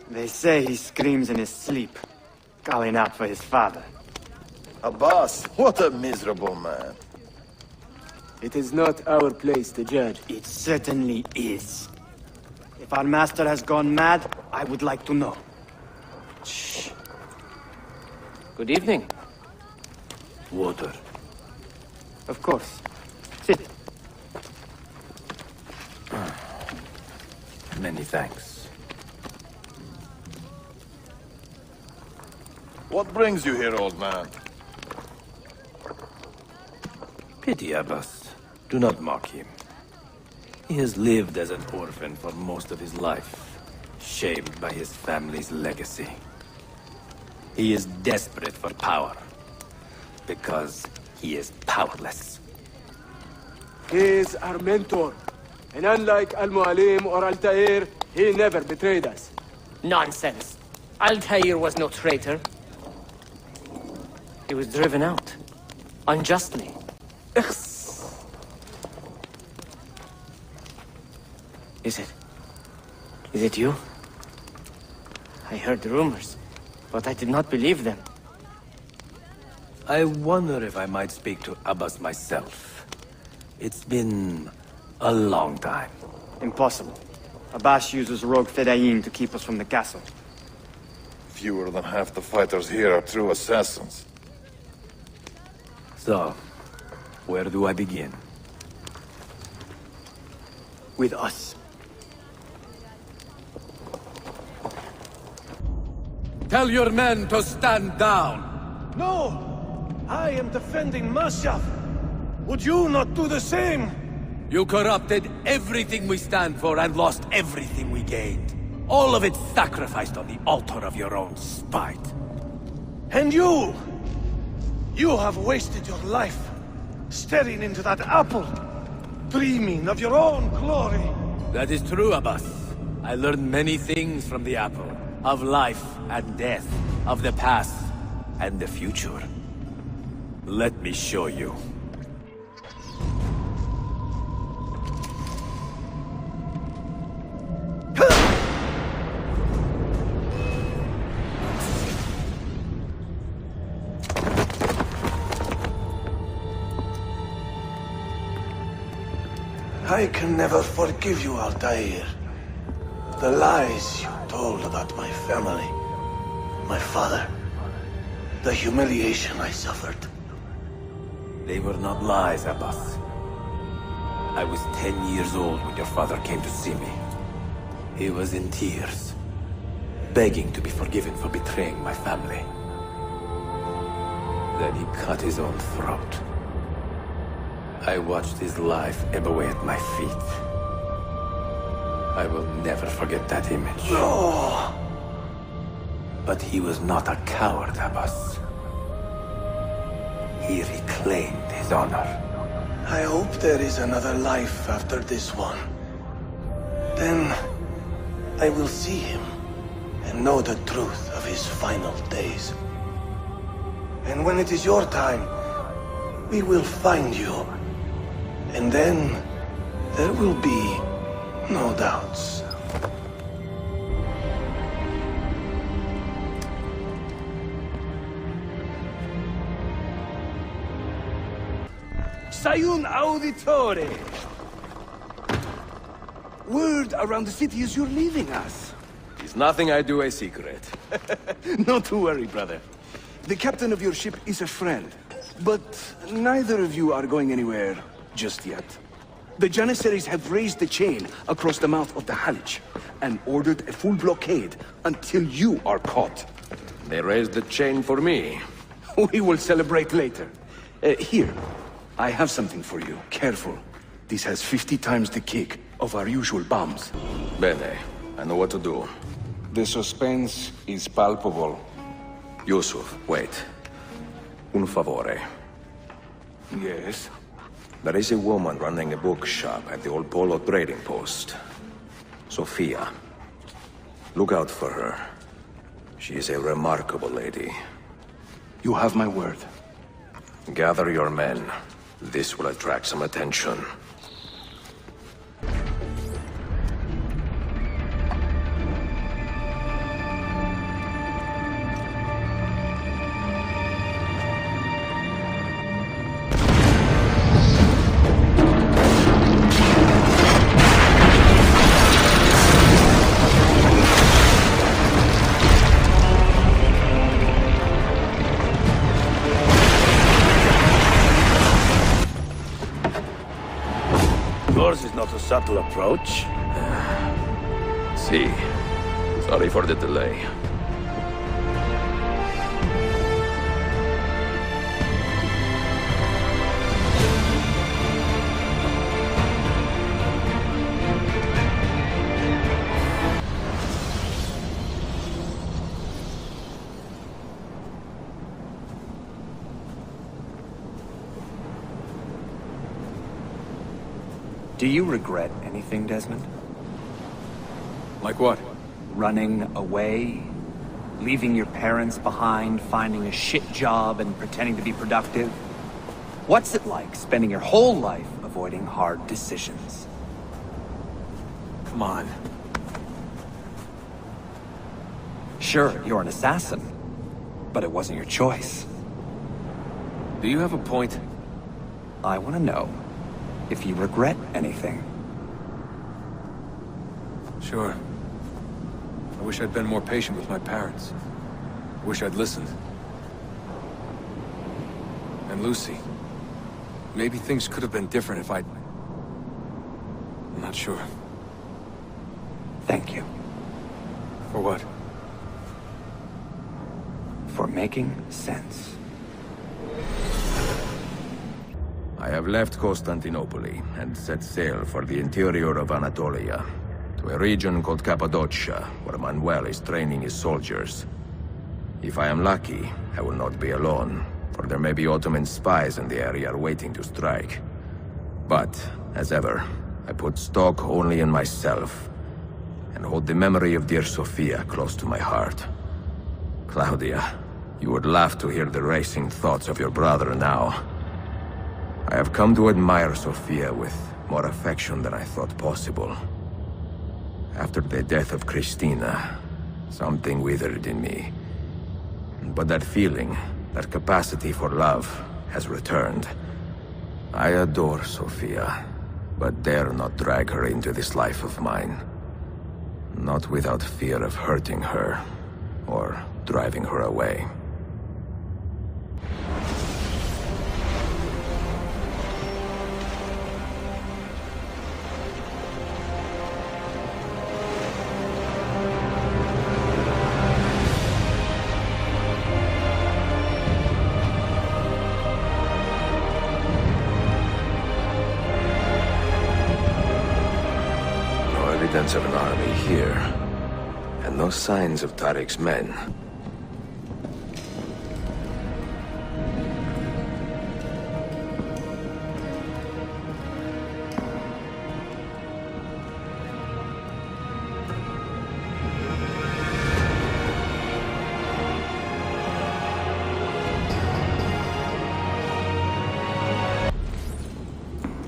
They say he screams in his sleep, calling out for his father. Abbas, what a miserable man. It is not our place to judge. It certainly is. If our master has gone mad, I would like to know. Shh. Good evening. Water. Of course. Sit. Many thanks. What brings you here, old man? Pity Abbas. Do not mock him. He has lived as an orphan for most of his life, shamed by his family's legacy. He is desperate for power, because he is powerless. He is our mentor, and unlike Al-Mualim or Altair, he never betrayed us. Nonsense. Altair was no traitor. He was driven out. Unjustly. Is it you? I heard rumors, but I did not believe them. I wonder if I might speak to Abbas myself. It's been a long time. Impossible. Abbas uses rogue Fedayeen to keep us from the castle. Fewer than half the fighters here are true assassins. So, where do I begin? With us. Tell your men to stand down. No! I am defending Masyaf. Would you not do the same? You corrupted everything we stand for and lost everything we gained. All of it sacrificed on the altar of your own spite. And you! You have wasted your life, staring into that apple, dreaming of your own glory. That is true, Abbas. I learned many things from the apple. Of life and death, of the past and the future. Let me show you. I can never forgive you, Altair. The lies you told about my family, my father, the humiliation I suffered. They were not lies, Abbas. I was 10 years old when your father came to see me. He was in tears, begging to be forgiven for betraying my family. Then he cut his own throat. I watched his life ebb away at my feet. I will never forget that image. No! But he was not a coward, Abbas. He reclaimed his honor. I hope there is another life after this one. Then I will see him and know the truth of his final days. And when it is your time, we will find you. And then there will be no doubts. Sayun Auditore! Word around the city is you're leaving us. Is nothing I do a secret. Not to worry, brother. The captain of your ship is a friend, but neither of you are going anywhere just yet. The Janissaries have raised the chain across the mouth of the Halych and ordered a full blockade until you are caught. They raised the chain for me. We will celebrate later. Here, I have something for you. Careful. This has 50 times the kick of our usual bombs. Bene. I know what to do. The suspense is palpable. Yusuf, wait. Un favore. Yes? There is a woman running a bookshop at the old Polo trading post. Sophia. Look out for her. She is a remarkable lady. You have my word. Gather your men. This will attract some attention. Yours is not a subtle approach. See. Sorry for the delay. Do you regret anything, Desmond? Like what? Running away? Leaving your parents behind, finding a shit job, and pretending to be productive? What's it like spending your whole life avoiding hard decisions? Come on. Sure, you're an assassin, but it wasn't your choice. Do you have a point? I want to know if you regret anything. Sure. I wish I'd been more patient with my parents. I wish I'd listened. And Lucy. Maybe things could have been different if I'd... I'm not sure. Thank you. For what? For making sense. I have left Constantinople and set sail for the interior of Anatolia, to a region called Cappadocia, where Manuel is training his soldiers. If I am lucky, I will not be alone, for there may be Ottoman spies in the area waiting to strike. But, as ever, I put stock only in myself, and hold the memory of dear Sophia close to my heart. Claudia, you would laugh to hear the racing thoughts of your brother now. I have come to admire Sophia with more affection than I thought possible. After the death of Christina, something withered in me. But that feeling, that capacity for love, has returned. I adore Sophia, but dare not drag her into this life of mine. Not without fear of hurting her, or driving her away. Evidence of an army here, and no signs of Tariq's men.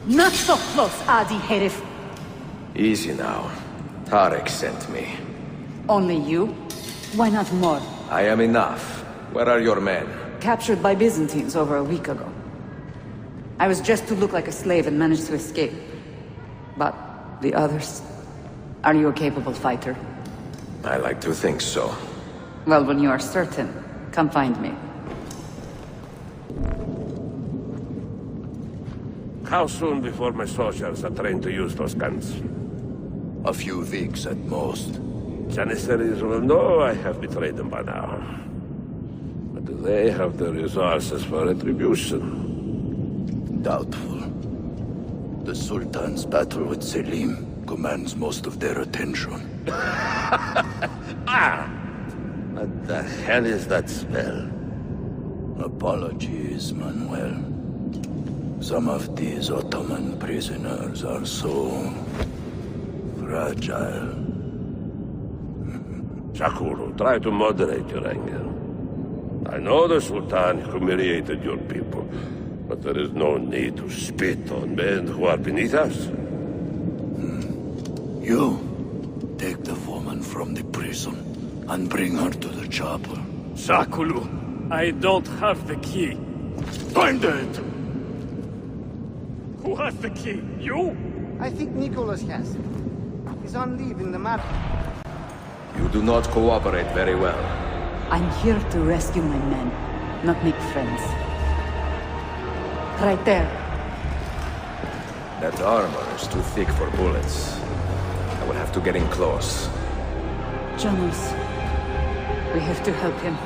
Not so close, Adi Herif. Easy now. Tariq sent me. Only you? Why not more? I am enough. Where are your men? Captured by Byzantines over a week ago. I was dressed to look like a slave and managed to escape. But the others? Are you a capable fighter? I like to think so. Well, when you are certain, come find me. How soon before my soldiers are trained to use those guns? A few weeks at most. Janissaries will know I have betrayed them by now. But do they have the resources for retribution? Doubtful. The Sultan's battle with Selim commands most of their attention. What the hell is that spell? Apologies, Manuel. Some of these Ottoman prisoners are so fragile. Shakuru, try to moderate your anger. I know the Sultan humiliated your people, but there is no need to spit on men who are beneath us. You, take the woman from the prison and bring her to the chapel. Shakulu, I don't have the key. Find it! Who has the key? You? I think Nicholas has it. He's on leave in the map. You do not cooperate very well. I'm here to rescue my men, not make friends. Right there. That armor is too thick for bullets. I will have to get in close. Janos, we have to help him.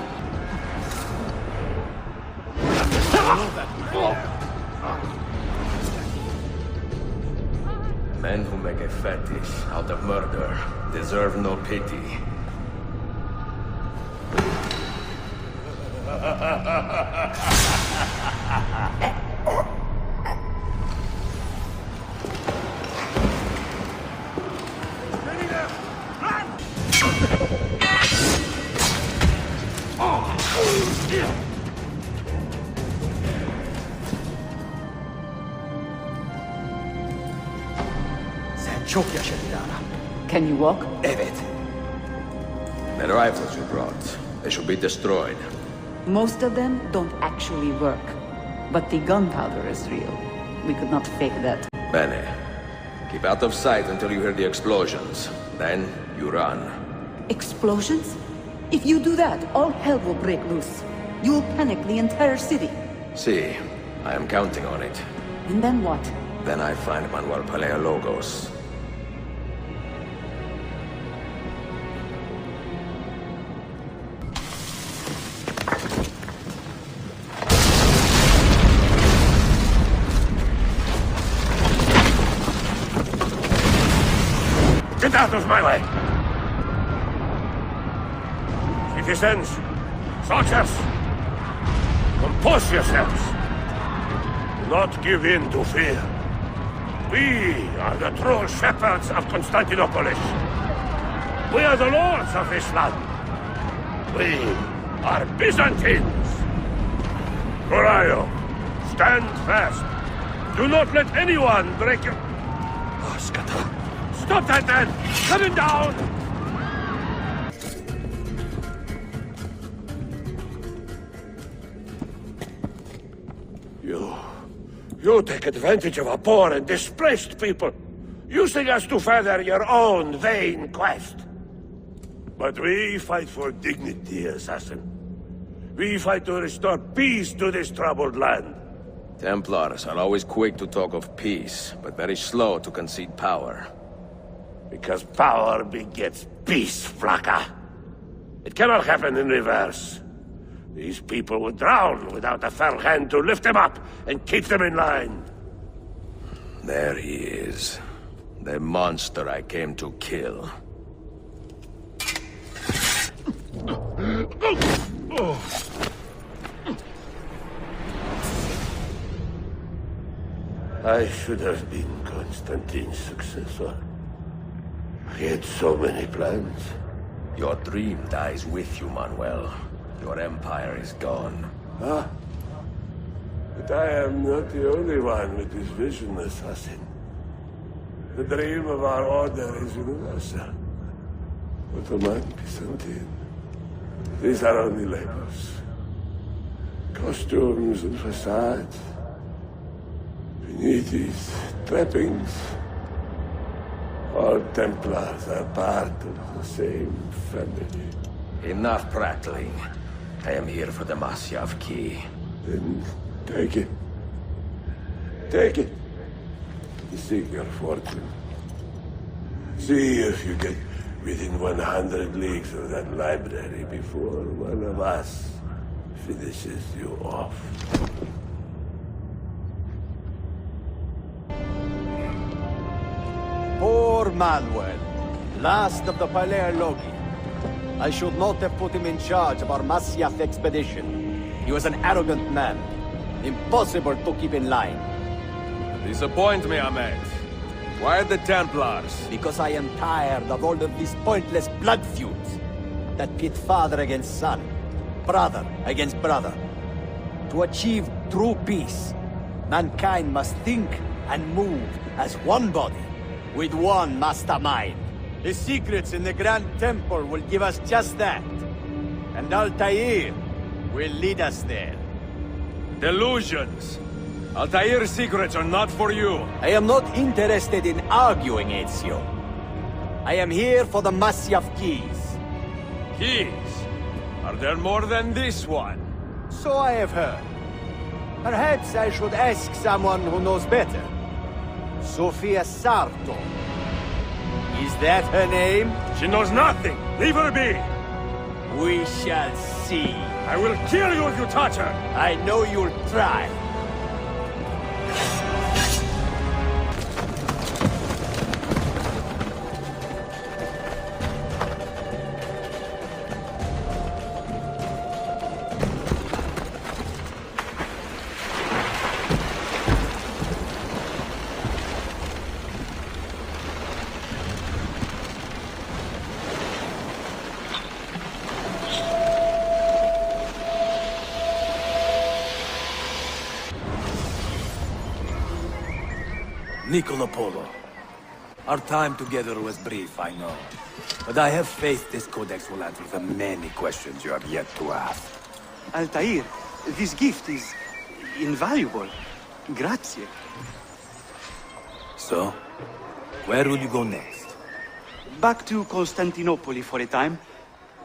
Men who make a fetish out of murder deserve no pity. Çok yaşadı Lara. Can you walk? Evet. The rifles you brought, they should be destroyed. Most of them don't actually work. But the gunpowder is real. We could not fake that. Bene. Keep out of sight until you hear the explosions. Then, you run. Explosions? If you do that, all hell will break loose. You will panic the entire city. See, I am counting on it. And then what? Then I find Manuel Paleologos. Get out of my way! Citizens, soldiers, compose yourselves. Do not give in to fear. We are the true shepherds of Constantinopolis. We are the lords of this land. We are Byzantines. Corayo, stand fast. Do not let anyone break your... Stop that man! Coming down! You take advantage of our poor and displaced people, using us to further your own vain quest. But we fight for dignity, assassin. We fight to restore peace to this troubled land. Templars are always quick to talk of peace, but very slow to concede power. Because power begets peace, Flaka. It cannot happen in reverse. These people would drown without a fair hand to lift them up and keep them in line. There he is. The monster I came to kill. I should have been Constantine's successor. He had so many plans. Your dream dies with you, Manuel. Your empire is gone. Ah. But I am not the only one with this vision, assassin. The dream of our order is universal. Ottoman, Byzantine. These are only labels. Costumes and facades. Beneath these trappings, all Templars are part of the same family. Enough prattling. I am here for the Masyav key. Then take it. Take it. Seek your fortune. See if you get within 100 leagues of that library before one of us finishes you off. Poor Manuel, last of the Palerlogi. I should not have put him in charge of our Masyaf expedition. He was an arrogant man. Impossible to keep in line. Disappoint me, Ahmed. Why the Templars? Because I am tired of all of these pointless blood feuds that pit father against son, brother against brother. To achieve true peace, mankind must think and move as one body, with one mastermind. The secrets in the Grand Temple will give us just that. And Altair will lead us there. Delusions! Altair's secrets are not for you. I am not interested in arguing, Ezio. I am here for the Masyaf keys. Keys? Are there more than this one? So I have heard. Perhaps I should ask someone who knows better. Sofia Sarto. Is that her name? She knows nothing! Leave her be! We shall see. I will kill you if you touch her! I know you'll try. Niccolo Polo. Our time together was brief, I know. But I have faith this codex will answer the many questions you have yet to ask. Altair, this gift is invaluable. Grazie. So, where will you go next? Back to Constantinople for a time.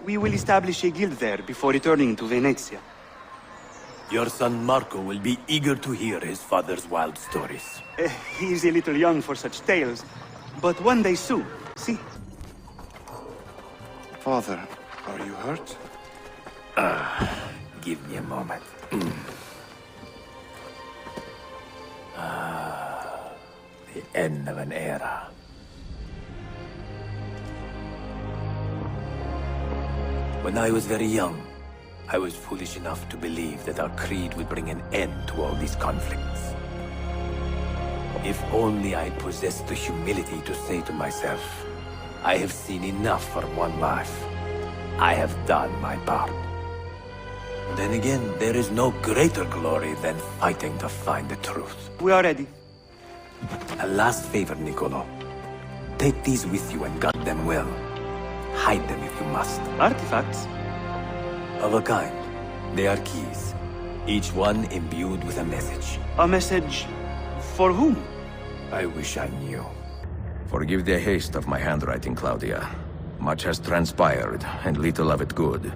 We will establish a guild there before returning to Venezia. Your son Marco will be eager to hear his father's wild stories. He is a little young for such tales, but one day soon, see? Father, are you hurt? Give me a moment. The end of an era. When I was very young, I was foolish enough to believe that our creed would bring an end to all these conflicts. If only I possessed the humility to say to myself, I have seen enough for one life. I have done my part. Then again, there is no greater glory than fighting to find the truth. We are ready. A last favor, Niccolo. Take these with you and guard them well. Hide them if you must. Artifacts? Of a kind. They are keys. Each one imbued with a message. A message For whom? I wish I knew. Forgive the haste of my handwriting, Claudia. Much has transpired, and little of it good.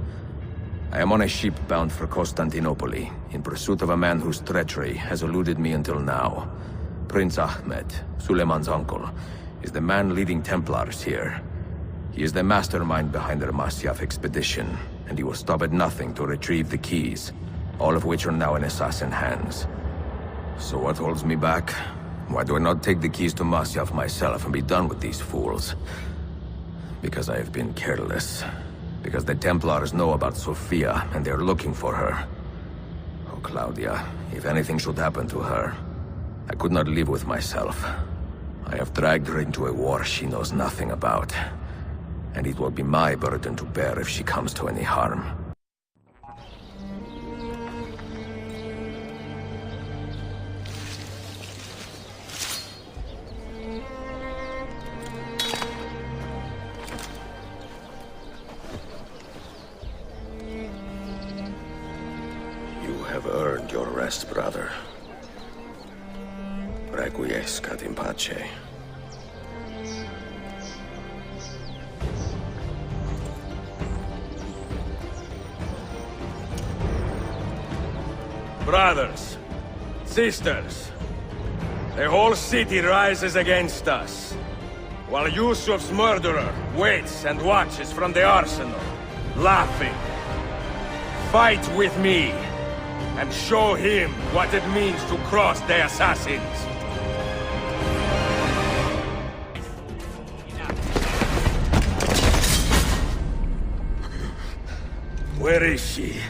I am on a ship bound for Constantinople, in pursuit of a man whose treachery has eluded me until now. Prince Ahmed, Suleiman's uncle, is the man leading Templars here. He is the mastermind behind the Masyaf expedition, and he will stop at nothing to retrieve the keys, all of which are now in assassin hands. So what holds me back? Why do I not take the keys to Masyaf myself and be done with these fools? Because I have been careless. Because the Templars know about Sophia, and they're looking for her. Oh, Claudia, if anything should happen to her, I could not live with myself. I have dragged her into a war she knows nothing about. And it will be my burden to bear if she comes to any harm. You have earned your rest, brother. Requiescat in pace. Brothers, sisters, the whole city rises against us, while Yusuf's murderer waits and watches from the arsenal, laughing. Fight with me, and show him what it means to cross the assassins. Where is she?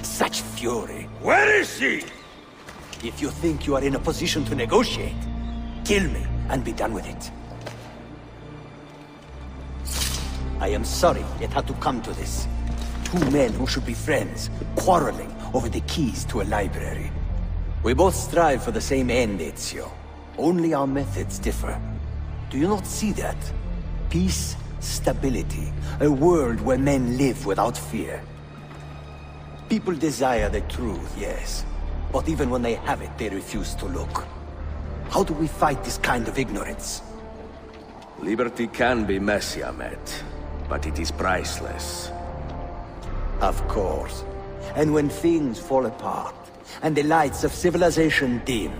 Such fury. Where is she? If you think you are in a position to negotiate, kill me and be done with it. I am sorry it had to come to this. Two men who should be friends, quarreling over the keys to a library. We both strive for the same end, Ezio. Only our methods differ. Do you not see that? Peace, stability, a world where men live without fear. People desire the truth, yes. But even when they have it, they refuse to look. How do we fight this kind of ignorance? Liberty can be messy, Ahmed, but it is priceless. Of course. And when things fall apart, and the lights of civilization dim,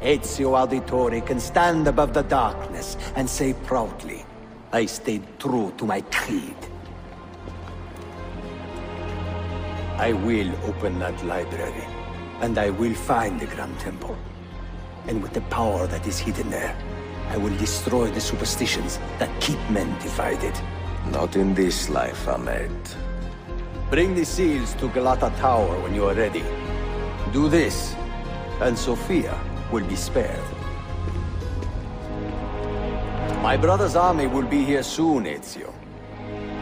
Ezio Auditore can stand above the darkness and say proudly, I stayed true to my creed. I will open that library, and I will find the Grand Temple. And with the power that is hidden there, I will destroy the superstitions that keep men divided. Not in this life, Ahmed. Bring the seals to Galata Tower when you are ready. Do this, and Sophia will be spared. My brother's army will be here soon, Ezio.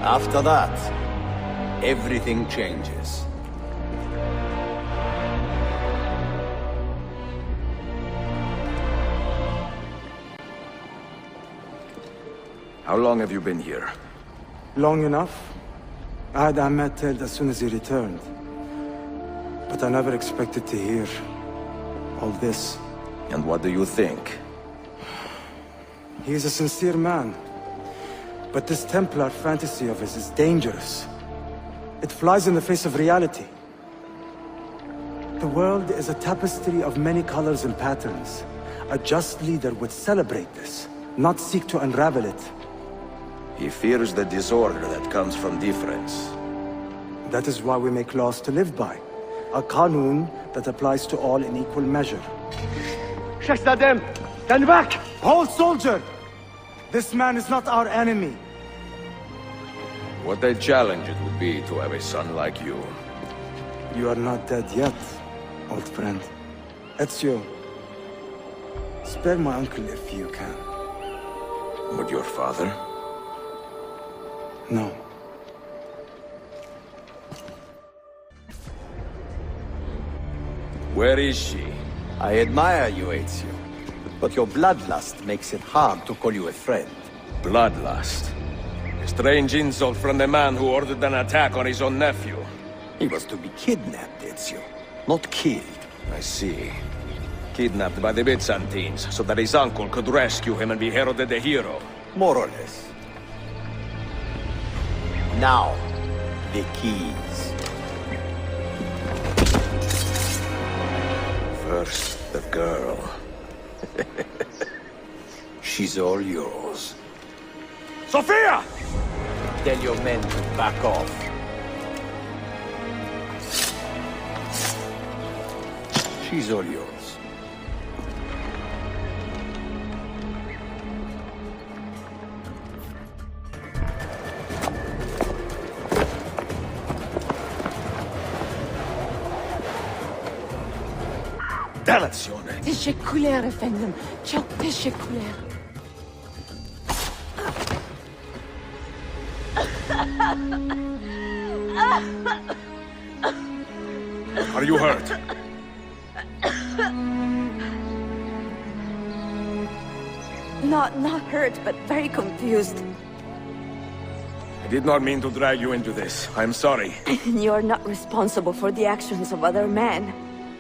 After that, everything changes. How long have you been here? Long enough. I had Ahmed killed as soon as he returned. But I never expected to hear all this. And what do you think? He is a sincere man. But this Templar fantasy of his is dangerous. It flies in the face of reality. The world is a tapestry of many colors and patterns. A just leader would celebrate this, not seek to unravel it. He fears the disorder that comes from difference. That is why we make laws to live by. A Qanun that applies to all in equal measure. Shahzadem, stand back! Hold, soldier! This man is not our enemy. What a challenge it would be to have a son like you. You are not dead yet, old friend. Ezio, spare my uncle if you can. Would your father? No. Where is she? I admire you, Ezio. But your bloodlust makes it hard to call you a friend. Bloodlust? A strange insult from the man who ordered an attack on his own nephew. He was to be kidnapped, Ezio, not killed. I see. Kidnapped by the Byzantines, so that his uncle could rescue him and be heralded a hero. More or less. Now, the keys. First, the girl. She's all yours. Sophia! Tell your men to back off. She's all yours. Danazione! Teşekkürler efendim. Çok teşekkürler. Are you hurt? Not hurt, but very confused. I did not mean to drag you into this. I'm sorry. You're not responsible for the actions of other men.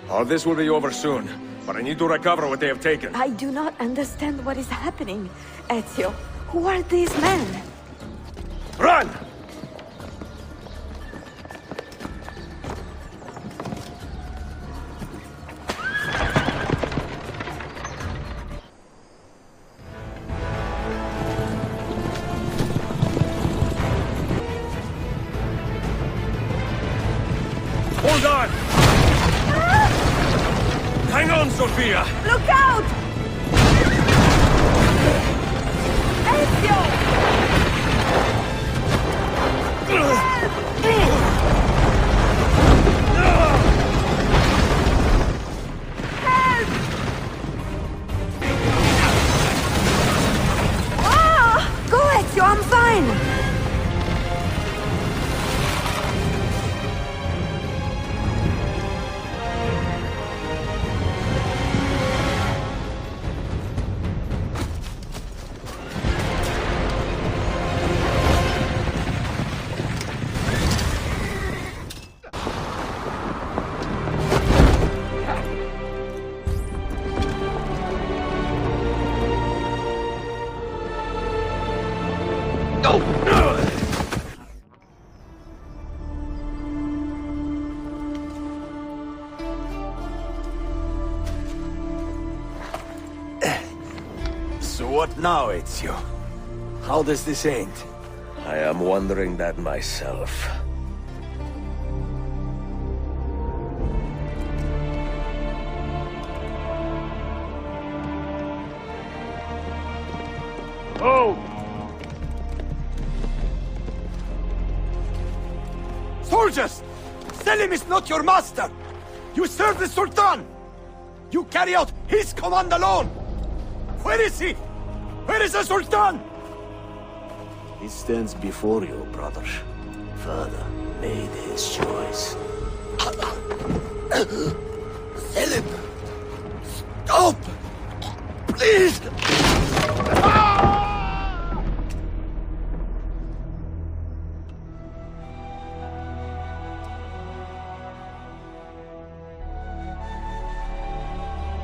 All this will be over soon, but I need to recover what they have taken. I do not understand what is happening, Ezio. Who are these men? Run! Hold on! Hang on, Sophia! Look out! Ezio! Help! Go, Ezio, I'm fine! So what now, Ezio? How does this end? I am wondering that myself. Oh! Soldiers! Selim is not your master! You serve the Sultan! You carry out his command alone! Where is he? Where is the Sultan? He stands before you, brother. Father made his choice. Selim! Stop! Please!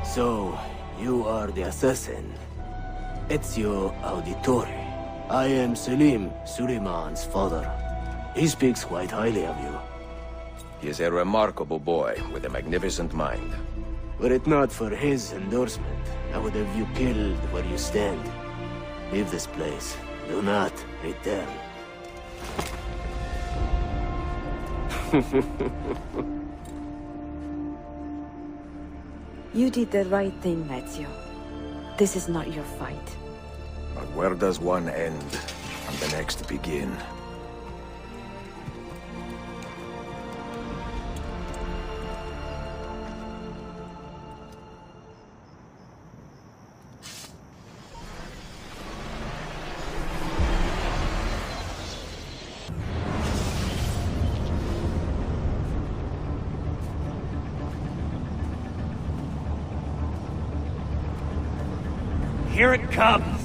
So, you are the assassin. Ezio Auditore. I am Selim, Suleiman's father. He speaks quite highly of you. He is a remarkable boy with a magnificent mind. Were it not for his endorsement, I would have you killed where you stand. Leave this place. Do not return. You did the right thing, Ezio. This is not your fight. But where does one end and the next begin? Here it comes!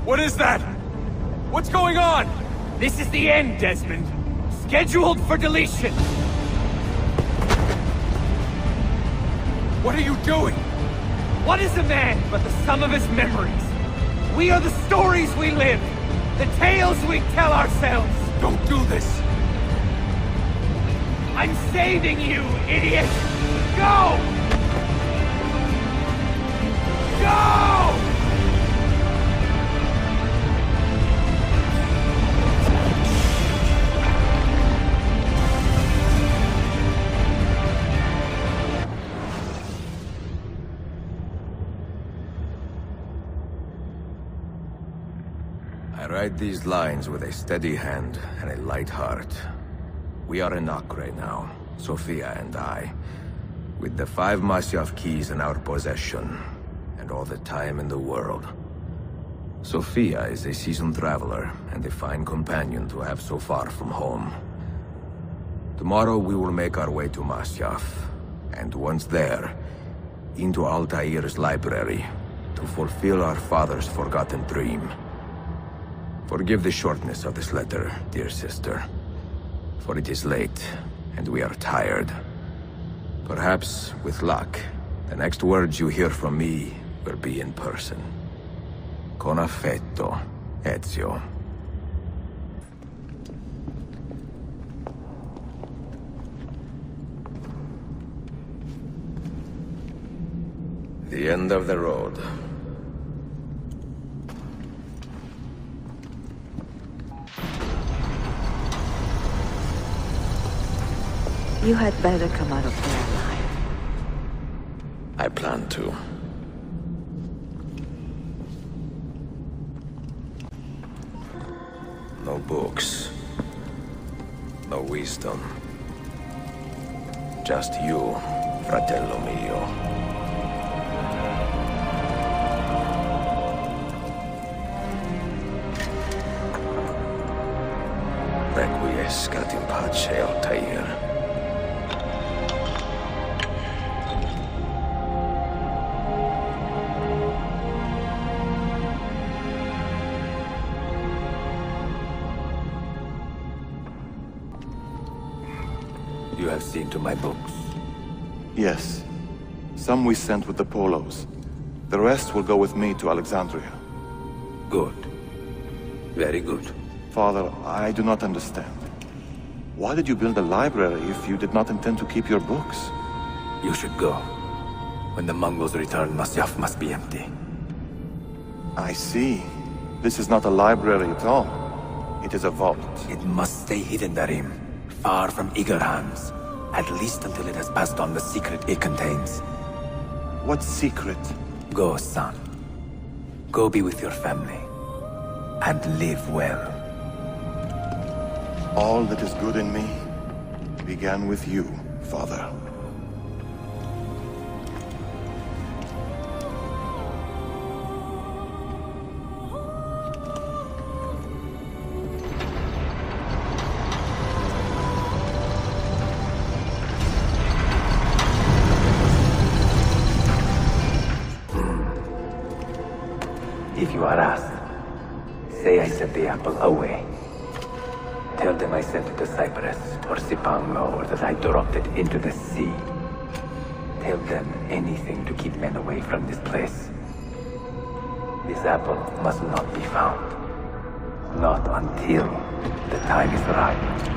What is that? What's going on? This is the end, Desmond. Scheduled for deletion. What are you doing? What is a man but the sum of his memories? We are the stories we live, the tales we tell ourselves. Don't do this. I'm saving you, idiot! Go! Go! I write these lines with a steady hand and a light heart. We are in Acre now, Sophia and I, with the 5 Masyaf keys in our possession, and all the time in the world. Sophia is a seasoned traveler, and a fine companion to have so far from home. Tomorrow we will make our way to Masyaf, and once there, into Altair's library, to fulfill our father's forgotten dream. Forgive the shortness of this letter, dear sister. For it is late, and we are tired. Perhaps, with luck, the next words you hear from me will be in person. Con affetto, Ezio. The end of the road. You had better come out of there alive. I plan to. No books. No wisdom. Just you, fratello mio. Requiescat in pace, Altair. You have seen to my books. Yes. Some we sent with the Polos. The rest will go with me to Alexandria. Good. Very good. Father, I do not understand. Why did you build a library if you did not intend to keep your books? You should go. When the Mongols return, Masyaf must be empty. I see. This is not a library at all. It is a vault. It must stay hidden, Darim. Far from eager hands. At least until it has passed on the secret it contains. What secret? Go, son. Go be with your family. And live well. All that is good in me began with you, Father. If you are asked, say I sent the apple away. Tell them I sent it to Cyprus or Cipango, or that I dropped it into the sea. Tell them anything to keep men away from this place. This apple must not be found. Not until the time is right.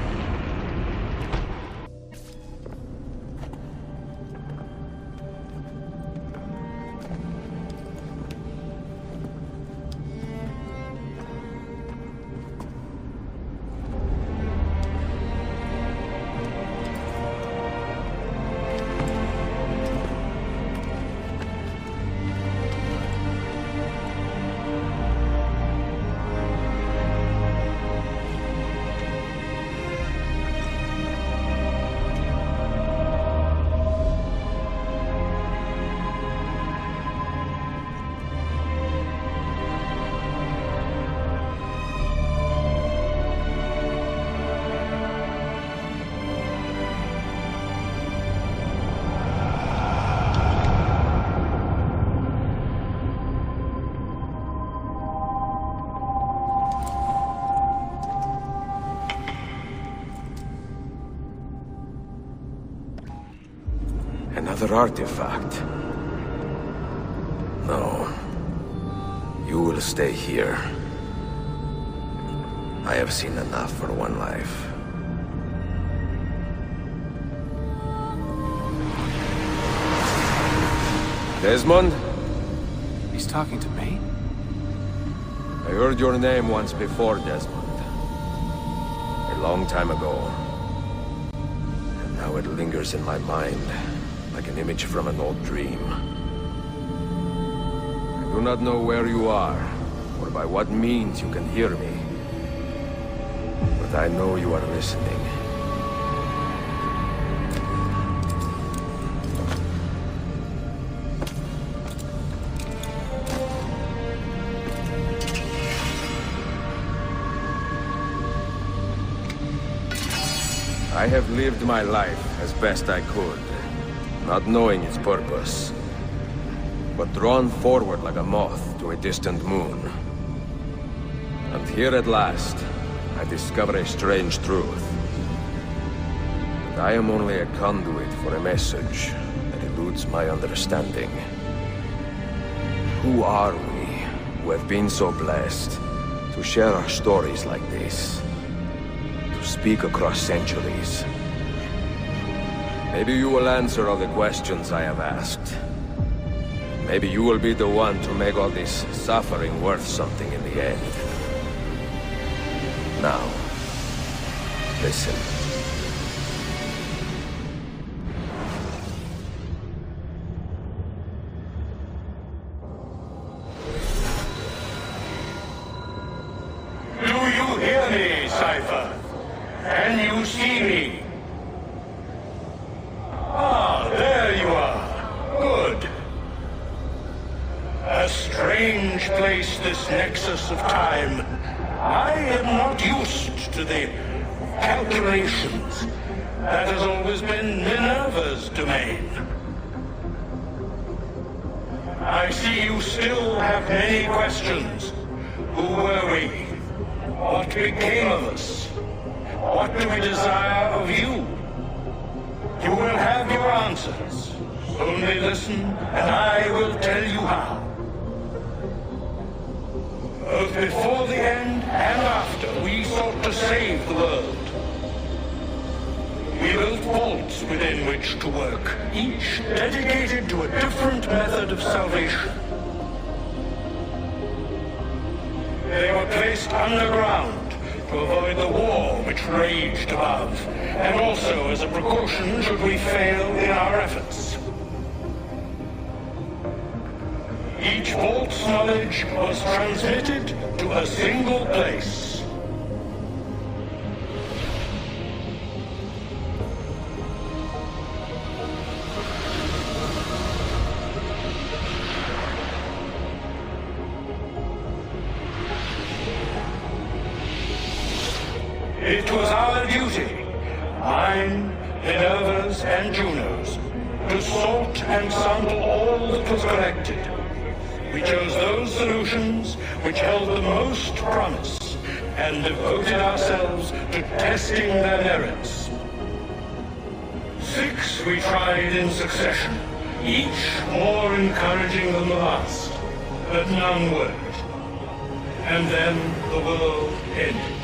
another artifact. No. You will stay here. I have seen enough for one life. Desmond? He's talking to me? I heard your name once before, Desmond. A long time ago. And now it lingers in my mind, like an image from an old dream. I do not know where you are, or by what means you can hear me. But I know you are listening. I have lived my life as best I could, not knowing its purpose, but drawn forward like a moth to a distant moon. And here at last, I discover a strange truth. That I am only a conduit for a message that eludes my understanding. Who are we, who have been so blessed, to share our stories like this? Speak across centuries. Maybe you will answer all the questions I have asked. Maybe you will be the one to make all this suffering worth something in the end. Now, listen. Do you hear me, Cypher? Can you see me? Ah, there you are. Good. A strange place, this nexus of time. I am not used to the calculations. That has always been Minerva's domain. I see you still have many questions. Who were we? What became of us? What do we desire of you? You will have your answers. Only listen, and I will tell you how. Both before the end and after, we sought to save the world. We built vaults within which to work, each dedicated to a different method of salvation. They were placed underground to avoid the war which raged above, and also as a precaution should we fail in our efforts. Each vault's knowledge was transmitted to a single place. It was our duty, mine, Minerva's, and Juno's, to sort and sample all that was collected. We chose those solutions which held the most promise, and devoted ourselves to testing their merits. 6 we tried in succession, each more encouraging than the last, but none worked. And then the world ended.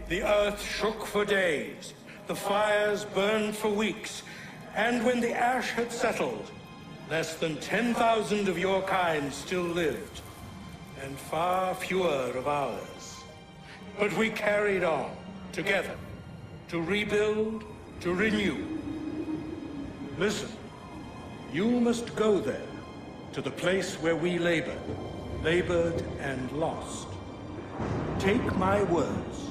the earth shook for days, the fires burned for weeks, and when the ash had settled, less than 10,000 of your kind still lived, and far fewer of ours. But we carried on, together, to rebuild, to renew. Listen, you must go there, to the place where we labored and lost. Take my words,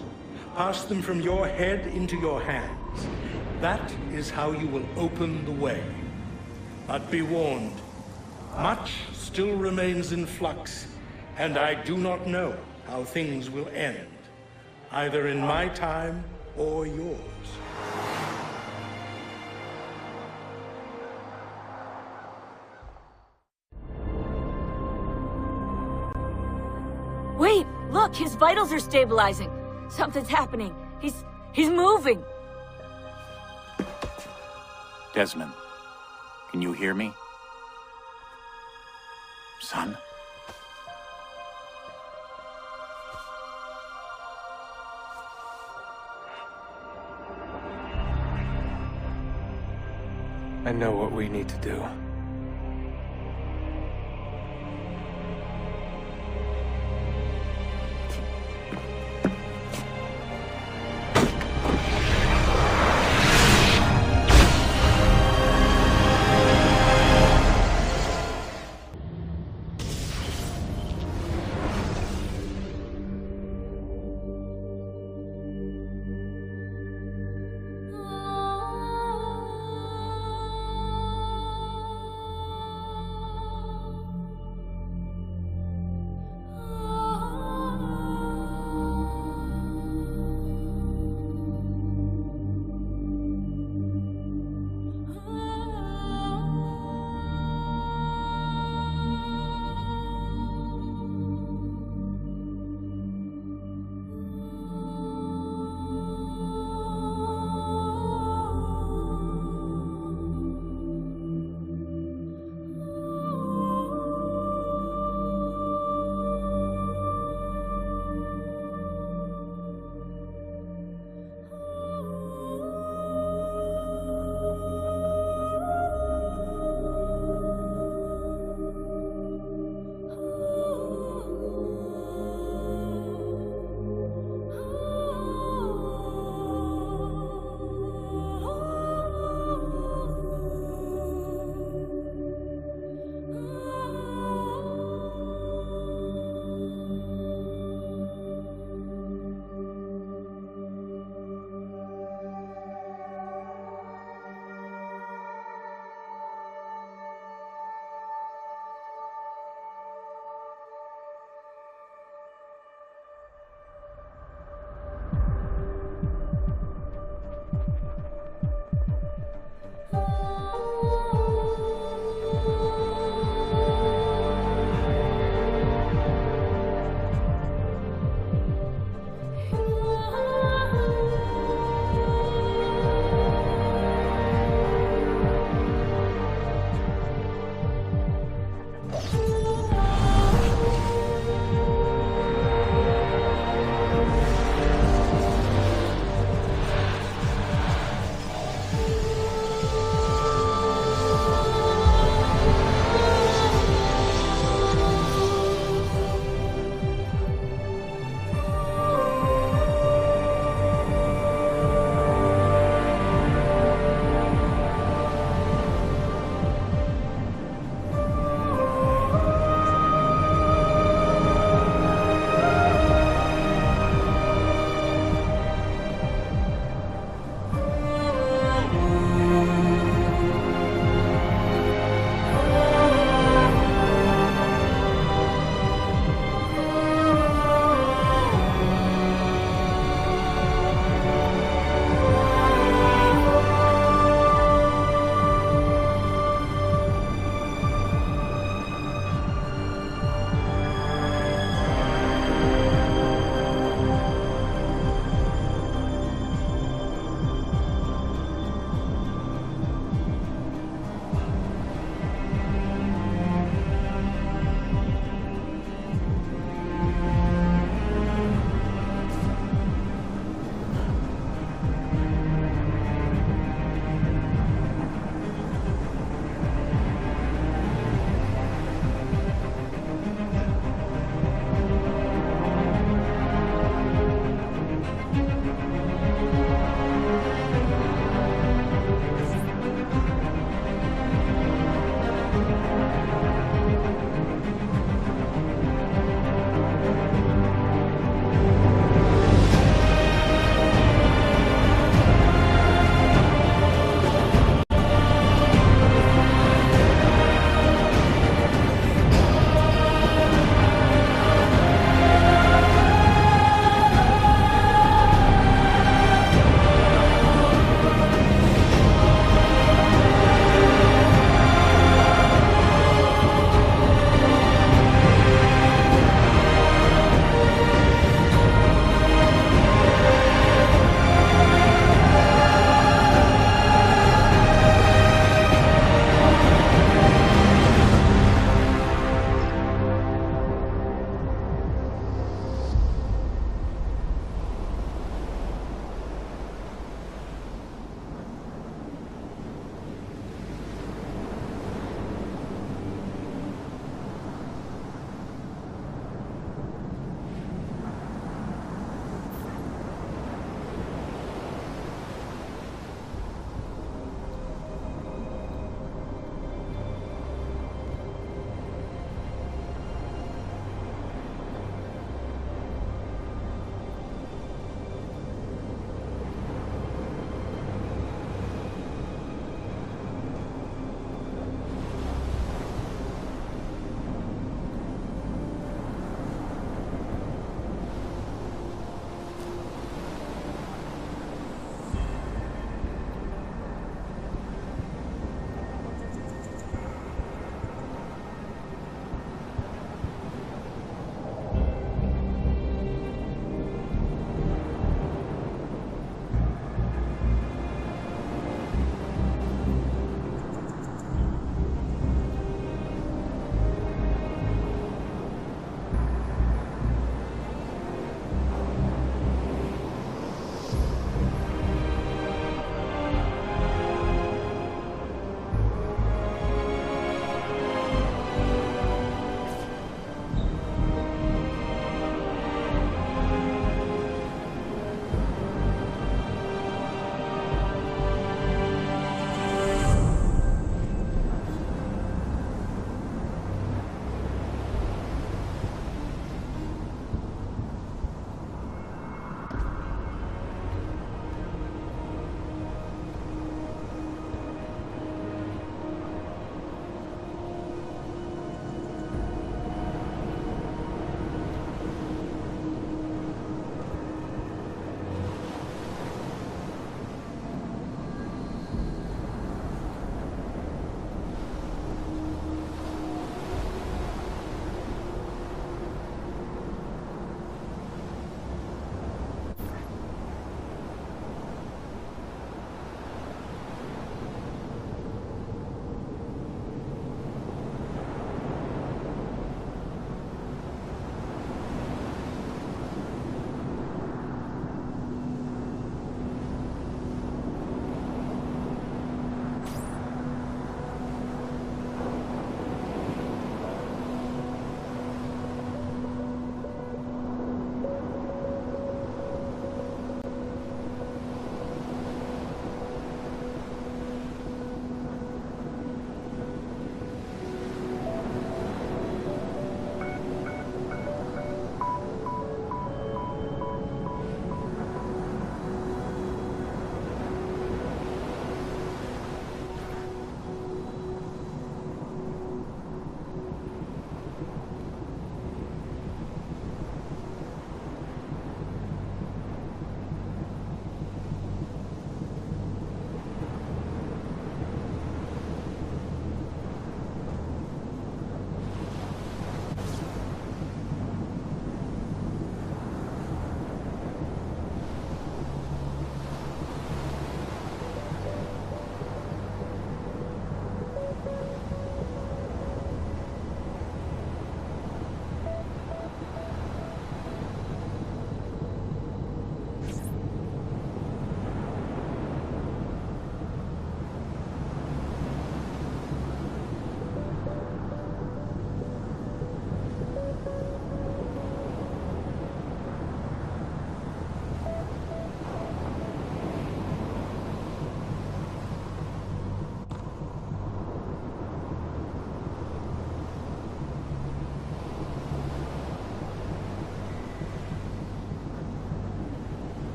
pass them from your head into your hands. That is how you will open the way. But be warned, much still remains in flux, and I do not know how things will end, either in my time or yours. Wait, look, his vitals are stabilizing. Something's happening. He's moving. Desmond, can you hear me? Son? I know what we need to do.